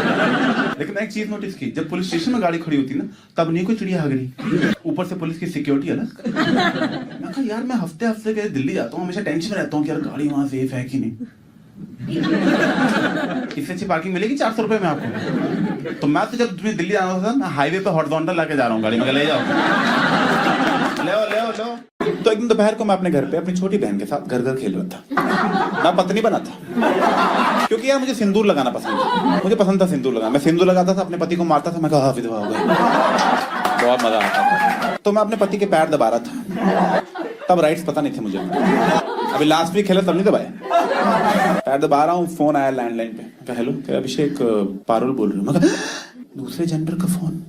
लेकिन मैं एक चीज नोटिस की, जब पुलिस स्टेशन में गाड़ी खड़ी होती ना, तब नहीं कोई चिड़िया हग रही, ऊपर से पुलिस की सिक्योरिटी अलग। मैं कहा यार, मैं हफ्ते हफ्ते के दिल्ली जाता हूँ, हमेशा टेंशन में रहता हूँ कि यार गाड़ी वहां सेफ है कि नहीं। इससे अच्छी पार्किंग मिलेगी 400 रुपये में आपको। तो मैं तो जब तुम्हें दिल्ली जाना होता मैं हाईवे पे हॉरिजॉन्टल लाके जा रहा हूँ गाड़ी में, ले जाओ ले लो। तो एक दिन दोपहर को मैं अपने घर पे अपनी छोटी बहन के साथ घर खेल रहा था। मैं पत्नी बना था, क्योंकि यार मुझे सिंदूर लगाना पसंद है। मुझे पसंद था सिंदूर लगाना। मैं सिंदूर लगाता था, अपने पति को मारता था। मैं कहा विधवा हो गई, बहुत मजा आता था। तो मैं अपने पति के पैर दबा रहा था, तब राइट्स पता नहीं थे मुझे। अभी लास्ट वीक खेला तब नहीं दबाया, पैर दबा रहा हूँ, फोन आया लैंडलाइन पे। कहा हेलो, कह अभिषेक पारुल बोल रही हूँ। मैं दूसरे जेंडर का फोन।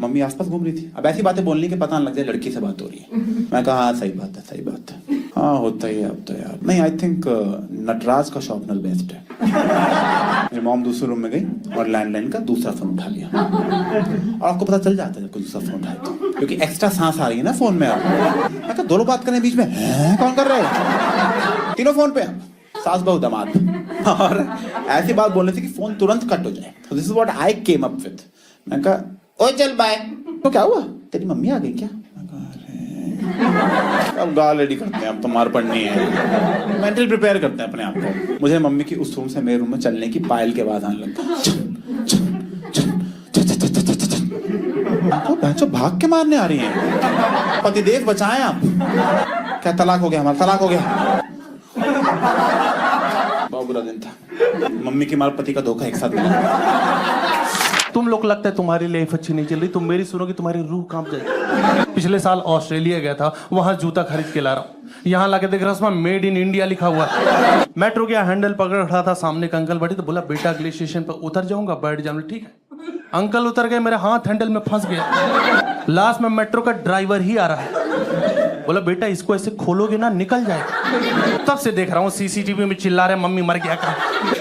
मम्मी आसपास घूम रही थी। अब ऐसी बातें बोलने के पता लग जाए लड़की से बात हो रही है। मैं कहा हाँ सही बात है। हाँ होता ही है अब तो यार। नहीं, आई थिंक नटराज का शॉर्पनर बेस्ट है। मेरी मॉम दूसरे रूम में गई और लैंडलाइन का दूसरा फोन उठा लिया। और आपको पता चल जाता है जब कोई दूसरा फोन उठाए तो। क्योंकि एक्स्ट्रा सांस आ रही है ना फोन में। अब मैं कहा 2 लोग बात करें बीच में, हैं कौन कर रहे हैं? तीनों फोन पे, सास बहू दामाद, और ऐसी बात बोलने से कि फोन तुरंत कट हो जाए। This is what I came up with. मैं कहा ओए चल बाय। तो क्या हुआ, तेरी मम्मी आ गई क्या? अब गाल रेडी करते हैं, अब तो मार पड़नी है। मेंटल प्रिपेयर करते हैं अपने आप को। मुझे मम्मी की उस रूम से मेरे रूम में चलने की पायल के आवाज आने लगता। तो भाग के मारने आ रही हैं। पतिदेव बचाएं आप। क्या तलाक हो गया हमारा, तलाक हो गया। बहुत बुरा दिन था। मम्मी की मार, पति का धोखा एक साथ मिला। तुम लोग लगता है तुम्हारी लाइफ अच्छी नहीं चल रही, तुम मेरी सुनोगी तुम्हारी रूह कांप जाएगी। पिछले साल ऑस्ट्रेलिया गया था, वहां जूता खरीद के ला रहा हूँ, यहाँ लाके देख रहा हूँ मेड इन इंडिया लिखा हुआ। मेट्रो के हैंडल पकड़ रहा था, सामने एक अंकल बैठे तो बोला बेटा अगले स्टेशन पर उतर जाऊंगा, बैठ जाऊंगा। ठीक है, अंकल उतर गए, मेरे हाथ हैंडल में फंस गया। लास्ट में मेट्रो का ड्राइवर ही आ रहा है, बोला बेटा इसको ऐसे खोलोगे ना निकल जाएगा। तब से देख रहा हूँ सीसीटीवी में चिल्ला रहे मम्मी मर गया का।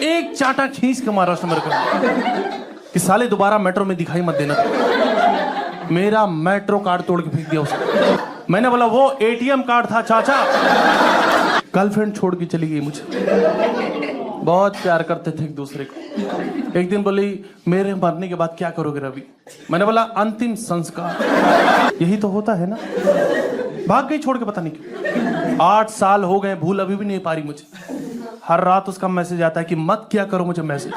एक चाटा खींच के मारा उसने मेरे को कि साले दोबारा मेट्रो में दिखाई मत देना। मेरा मेट्रो कार्ड तोड़ के फेंक दिया उसने। मैंने बोला वो एटीएम कार्ड था चाचा। गर्लफ्रेंड छोड़ के चली गई मुझे। बहुत प्यार करते थे एक दूसरे को। एक दिन बोली मेरे मरने के बाद क्या करोगे रवि? मैंने बोला अंतिम संस्कार। यही तो होता है ना। भाग गई छोड़ के, पता नहीं क्यों। 8 साल हो गए, भूल अभी भी नहीं पा रही मुझे। हर रात उसका मैसेज आता है कि मत क्या करो मुझे मैसेज।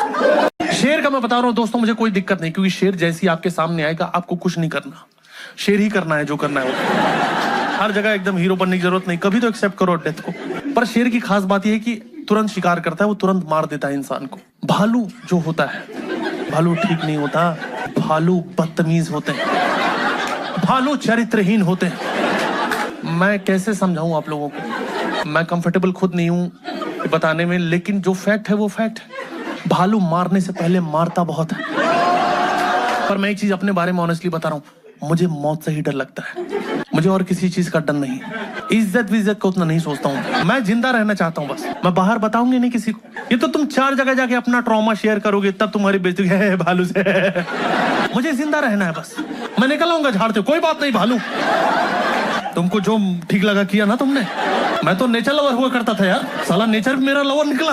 शेर का मैं बता रहा हूँ दोस्तों, मुझे कोई दिक्कत नहीं, क्योंकि शेर जैसी आपके सामने आएगा आपको कुछ नहीं करना, शेर ही करना है जो करना है वो। हर जगह एकदम हीरो बनने की जरूरत नहीं, कभी तो एक्सेप्ट करो डेथ को। पर शेर की खास बात यह है कि तुरंत शिकार करता है, वो तुरंत मार देता है इंसान को। भालू जो होता है, भालू ठीक नहीं होता, भालू बदतमीज होते हैं, भालू चरित्रहीन होते हैं। मैं कैसे समझाऊं आप लोगों को, मैं कंफर्टेबल खुद नहीं हूं बताने में, लेकिन जो फैक्ट है वो फैक्ट है। भालू मारने से पहले मारता बहुत है। पर मैं एक चीज अपने बारे में ऑनेस्टली बता रहा हूं, मुझे मौत से ही डर लगता है, मुझे और किसी चीज का डर नहीं। इज्जत विज्जत को उतना नहीं सोचता हूँ, मैं जिंदा रहना चाहता हूँ बस। मैं बाहर बताऊंगी नहीं किसी को। ये तो तुम 4 जगह जाके अपना ट्रॉमा शेयर करोगे तब तुम्हारी बेइज्जती है भालू से। मुझे जिंदा रहना है बस। मैं निकल आऊंगा झाड़ से, कोई बात नहीं भालू, तुमको जो ठीक लगा किया ना तुमने। मैं तो नेचर लवर हुआ करता था यार, साला नेचर भी मेरा लवर निकला।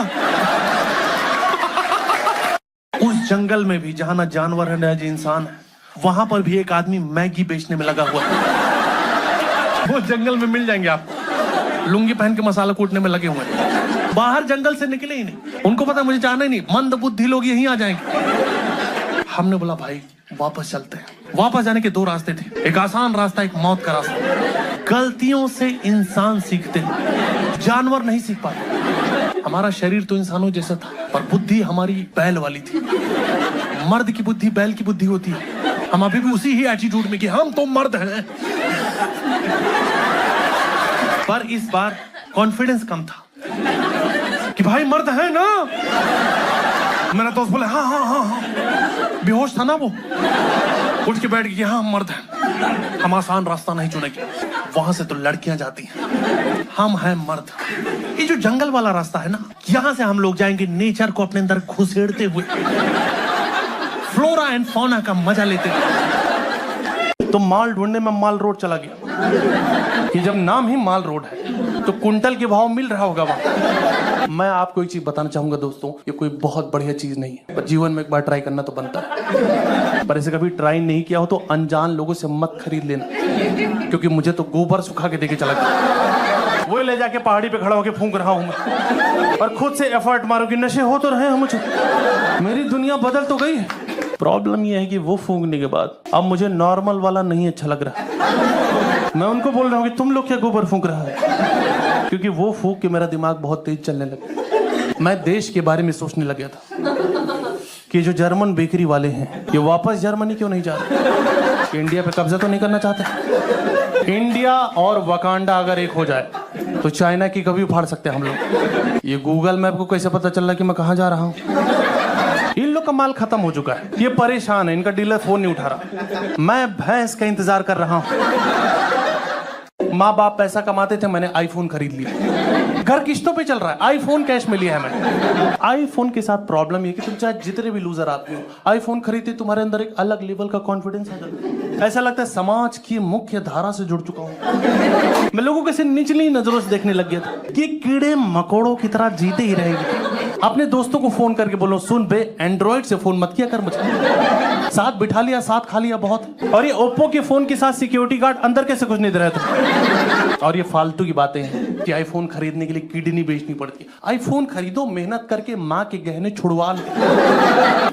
उस जंगल में भी जहां ना जानवर है ना इंसान है, वहां पर भी एक आदमी मैगी बेचने में लगा हुआ है। वो जंगल में मिल जाएंगे आपको, लुंगी पहन के मसाला कूटने में लगे हुए हैं। बाहर जंगल से निकले ही नहीं, उनको पता मुझे जाना ही नहीं, मंद बुद्धि लोग यहीं आ जाएंगे। हमने बोला भाई वापस चलते हैं। वापस जाने के 2 रास्ते थे, एक आसान रास्ता, एक मौत का रास्ता। गलतियों से इंसान सीखते हैं, जानवर नहीं सीख पाते। हमारा शरीर तो इंसानों जैसा था, पर बुद्धि हमारी बैल वाली थी। मर्द की बुद्धि बैल की बुद्धि होती है। हम अभी भी उसी ही एटीट्यूड में कि हम तो मर्द हैं। पर इस बार कॉन्फिडेंस कम था कि भाई मर्द है ना। मेरा दोस्त बोले हाँ हाँ हाँ हाँ, बेहोश था ना वो, उठ के बैठ गया हाँ हम मर्द हैं। हम आसान रास्ता नहीं चुनेंगे, वहां से तो लड़कियां जाती हैं, हम हैं मर्द। ये जो जंगल वाला रास्ता है ना, यहां से हम लोग जाएंगे नेचर को अपने अंदर घुसेड़ते हुए, फ्लोरा एंड फौना का मजा लेते हुए। तो माल ढूंढने में माल रोड चला गया कि जब नाम ही माल रोड है तो कुंटल के भाव मिल रहा होगा वहां। मैं आपको एक चीज बताना चाहूंगा दोस्तों, ये कोई बहुत बढ़िया चीज नहीं है, पर जीवन में एक बार ट्राई करना तो बनता है। पर इसे कभी ट्राई नहीं किया हो तो अनजान लोगों से मत खरीद लेना, क्योंकि मुझे तो गोबर सुखा के देके चला गया। वो ले जाके पहाड़ी पे खड़ा होके फूंक रहा हूं मैं, और खुद से एफर्ट मारो कि नशे हो तो रहे हैं मुझे, मेरी दुनिया बदल तो गई। प्रॉब्लम यह है कि वो फूंकने के बाद अब मुझे नॉर्मल वाला नहीं अच्छा लग रहा। मैं उनको बोल रहा हूँ कि तुम लोग क्या गोबर फूंक रहा है, क्योंकि वो फूंक के मेरा दिमाग बहुत तेज चलने लगा। मैं देश के बारे में सोचने लग गया था कि जो जर्मन बेकरी वाले हैं ये वापस जर्मनी क्यों नहीं जा रहे, इंडिया पे कब्जा तो नहीं करना चाहते। इंडिया और वकांडा अगर एक हो जाए तो चाइना की कभी फाड़ सकते हैं हम लोग। ये गूगल मैप को कैसे पता चल रहा कि मैं कहाँ जा रहा हूँ। इन लोग का माल खत्म हो चुका है, ये परेशान है, इनका डीलर फोन नहीं उठा रहा। मैं भैंस का इंतजार कर रहा हूँ। माँ बाप पैसा कमाते थे, मैंने आईफोन खरीद लिया। घर किस्तों पे चल रहा है, आईफोन कैश में लिया है मैंने। आईफोन के साथ प्रॉब्लम ये कि तुम चाहे जितने भी लूजर आदमी हो, आईफोन खरीदते तुम्हारे अंदर एक अलग लेवल का कॉन्फिडेंस आ जाता है। ऐसा लगता है समाज की मुख्य धारा से जुड़ चुका हूँ। मैं लोगों के निचली नजरों से देखने लग गया था कि कीड़े मकोड़ों की तरह जीते ही रहेंगे। अपने दोस्तों को फोन करके बोलो, सुन बे एंड्रॉइड से फोन मत किया कर मुझे, साथ बिठा लिया साथ खा लिया बहुत। और ये ओप्पो के फोन के साथ सिक्योरिटी गार्ड अंदर कैसे कुछ नहीं दे रहे थे। और ये फालतू की बातें हैं कि आईफोन खरीदने के लिए किडनी बेचनी पड़ती है। आईफोन खरीदो, मेहनत करके माँ के गहने छुड़वा लो,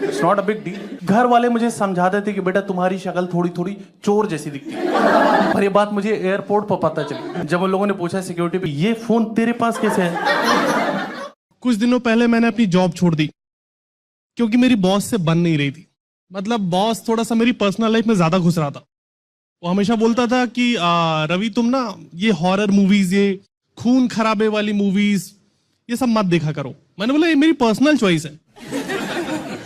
it's not a big deal. घर वाले मुझे समझाते थे कि बेटा तुम्हारी शक्ल थोड़ी थोड़ी चोर जैसी दिखती है, पर ये बात मुझे एयरपोर्ट पर पता चली जब उन लोगों ने पूछा सिक्योरिटी पे, ये फोन तेरे पास कैसे है। कुछ दिनों पहले मैंने अपनी जॉब छोड़ दी क्योंकि मेरी बॉस से बन नहीं रही थी। मतलब बॉस थोड़ा सा मेरी पर्सनल लाइफ में ज्यादा घुस रहा था। वो हमेशा बोलता था कि रवि तुम ना ये हॉरर मूवीज, ये खून खराबे वाली मूवीज, ये सब मत देखा करो। मैंने बोला ये मेरी पर्सनल चॉइस है।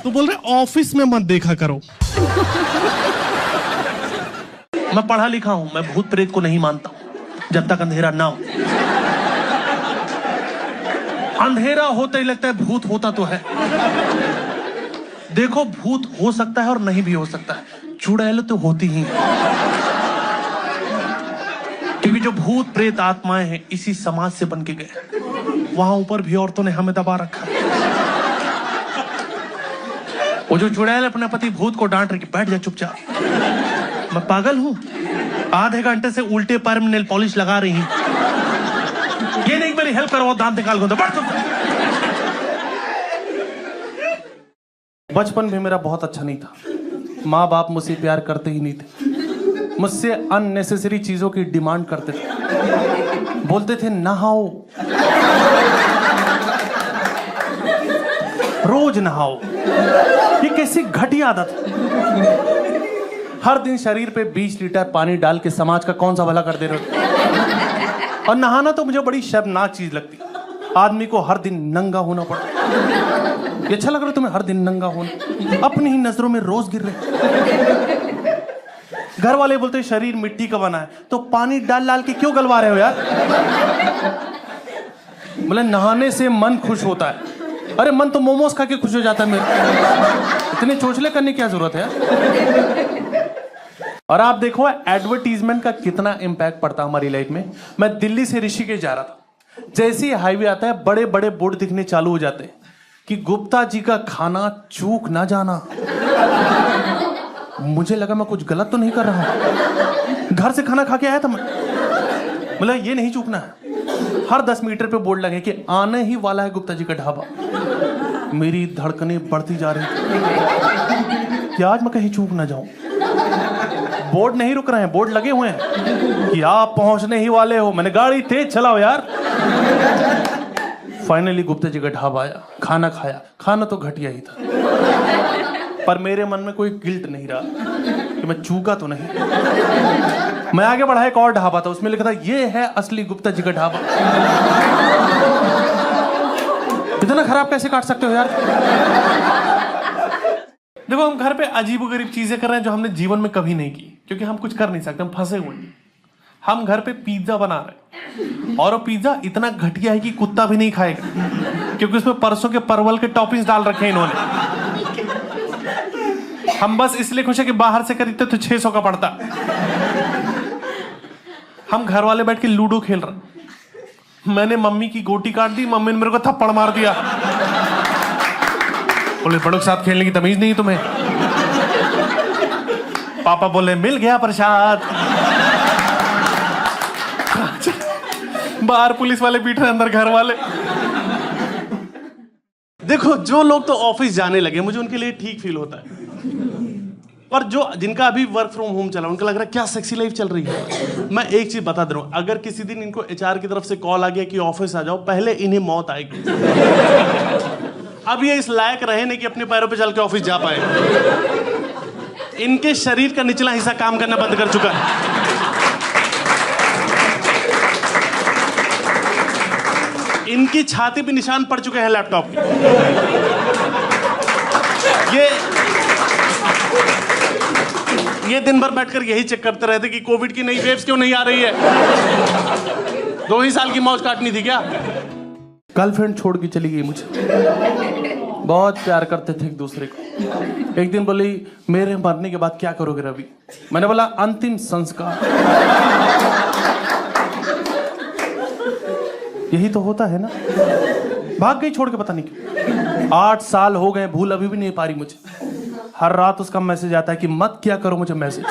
तो बोल रहे ऑफिस में मत देखा करो। मैं पढ़ा लिखा हूं, मैं भूत प्रेत को नहीं मानता जब तक अंधेरा ना हो। अंधेरा होता ही लगता है भूत होता तो है। देखो भूत हो सकता है और नहीं भी हो सकता है, चुड़ैल तो होती ही है। क्योंकि जो भूत प्रेत आत्माएं हैं इसी समाज से बन के गए, वहां ऊपर भी औरतों ने हमें दबा रखा है। वो जो चुड़ैल अपने पति भूत को डांट रही, बैठ जा चुपचाप, मैं पागल हूं, आधे घंटे से उल्टे पैर में नेल पॉलिश लगा रही हूं, ये नहीं मेरी हेल्प करो, दांत निकाल दो। बचपन भी मेरा बहुत अच्छा नहीं था। माँ बाप मुझसे प्यार करते ही नहीं थे, मुझसे अननेसेसरी चीजों की डिमांड करते थे। बोलते थे नहाओ, रोज नहाओ। ये कैसी घटिया आदत। हर दिन शरीर पे 20 लीटर पानी डाल के समाज का कौन सा भला कर दे रहे हो। और नहाना तो मुझे बड़ी शर्मनाक चीज लगती। आदमी को हर दिन नंगा होना पड़ता। ये अच्छा लग रहा है तुम्हें हर दिन नंगा होना? अपनी ही नजरों में रोज गिर रहे। घर वाले बोलते शरीर मिट्टी का बना है, तो पानी डाल डाल के क्यों गलवा रहे हो यार? बोले नहाने से मन खुश होता है। अरे मन तो मोमोज खा के खुश हो जाता है मेरे। इतने चोचले करने की क्या जरूरत है यार? और आप देखो एडवर्टीजमेंट का कितना इंपैक्ट पड़ता है हमारी लाइफ में। मैं दिल्ली से ऋषिकेश जा रहा था, जैसे ही हाईवे आता है बड़े बड़े बोर्ड दिखने चालू हो जाते हैं कि गुप्ता जी का खाना चूक ना जाना। मुझे लगा मैं कुछ गलत तो नहीं कर रहा हूं, घर से खाना खा के आया था मैं, मतलब ये नहीं चूकना है। हर 10 मीटर पे बोर्ड लगे कि आने ही वाला है गुप्ता जी का ढाबा। मेरी धड़कनें बढ़ती जा रही थी कि आज मैं कहीं चूक ना जाऊं। बोर्ड नहीं रुक रहे हैं, बोर्ड लगे हुए हैं कि आप पहुंचने ही वाले हो। मैंने गाड़ी तेज चलाओ यार। फाइनली गुप्ता जी का ढाबा आया, खाना खाया। खाना तो घटिया ही था, पर मेरे मन में कोई गिल्ट नहीं रहा कि मैं चूका तो नहीं। मैं आगे बढ़ा, एक और ढाबा था, उसमें लिखा था ये है असली गुप्ता जी का ढाबा। इतना खराब कैसे काट सकते हो यार? देखो हम घर पे अजीबोगरीब चीजें कर रहे हैं जो हमने जीवन में कभी नहीं की, क्योंकि हम कुछ कर नहीं सकते, हम फंसे हुए हैं। हम घर पे पिज्जा बना रहे हैं और वो पिज्जा इतना घटिया है कि कुत्ता भी नहीं खाएगा, क्योंकि उसमें परसों के परवल के टॉपिंग्स डाल रखे हैं इन्होंने। हम बस इसलिए खुश है कि बाहर से खरीदते तो 600 का पड़ता। हम घर वाले बैठ के लूडो खेल रहे। मैंने मम्मी की गोटी काट दी, मम्मी ने मेरे को थप्पड़ मार दिया। बोले बड़ों के साथ खेलने की तमीज नहीं तुम्हें? पापा बोले मिल गया प्रसाद। बाहर पुलिस वाले बैठ रहे, अंदर घर वाले। देखो जो लोग तो ऑफिस जाने लगे, मुझे उनके लिए ठीक फील होता है, और जो जिनका अभी वर्क फ्रॉम होम चला, उनका लग रहा है क्या सेक्सी लाइफ चल रही है। मैं एक चीज बता दे रहा हूं, अगर किसी दिन इनको एचआर की तरफ से कॉल आ गया कि ऑफिस आ जाओ, पहले इन्हें मौत आएगी। अब ये इस लायक रहे नहीं कि अपने पैरों पे चल के ऑफिस जा पाए। इनके शरीर का निचला हिस्सा काम करना बंद कर चुका है। इनकी छाती पे निशान पड़ चुके हैं लैपटॉप के। ये दिन भर बैठकर यही चेक करते रहते कि कोविड की नई वेव्स क्यों नहीं आ रही है। 2 ही साल की मौज काटनी थी क्या? गर्लफ्रेंड छोड़ के चली गई मुझे। बहुत प्यार करते थे एक दूसरे को। एक दिन बोली मेरे मरने के बाद क्या करोगे रवि? मैंने बोला अंतिम संस्कार। यही तो होता है ना। भाग गई छोड़ के, पता नहीं क्यों। 8 साल हो गए, भूल अभी भी नहीं पा रही मुझे। हर रात उसका मैसेज आता है कि मत क्या करो मुझे मैसेज।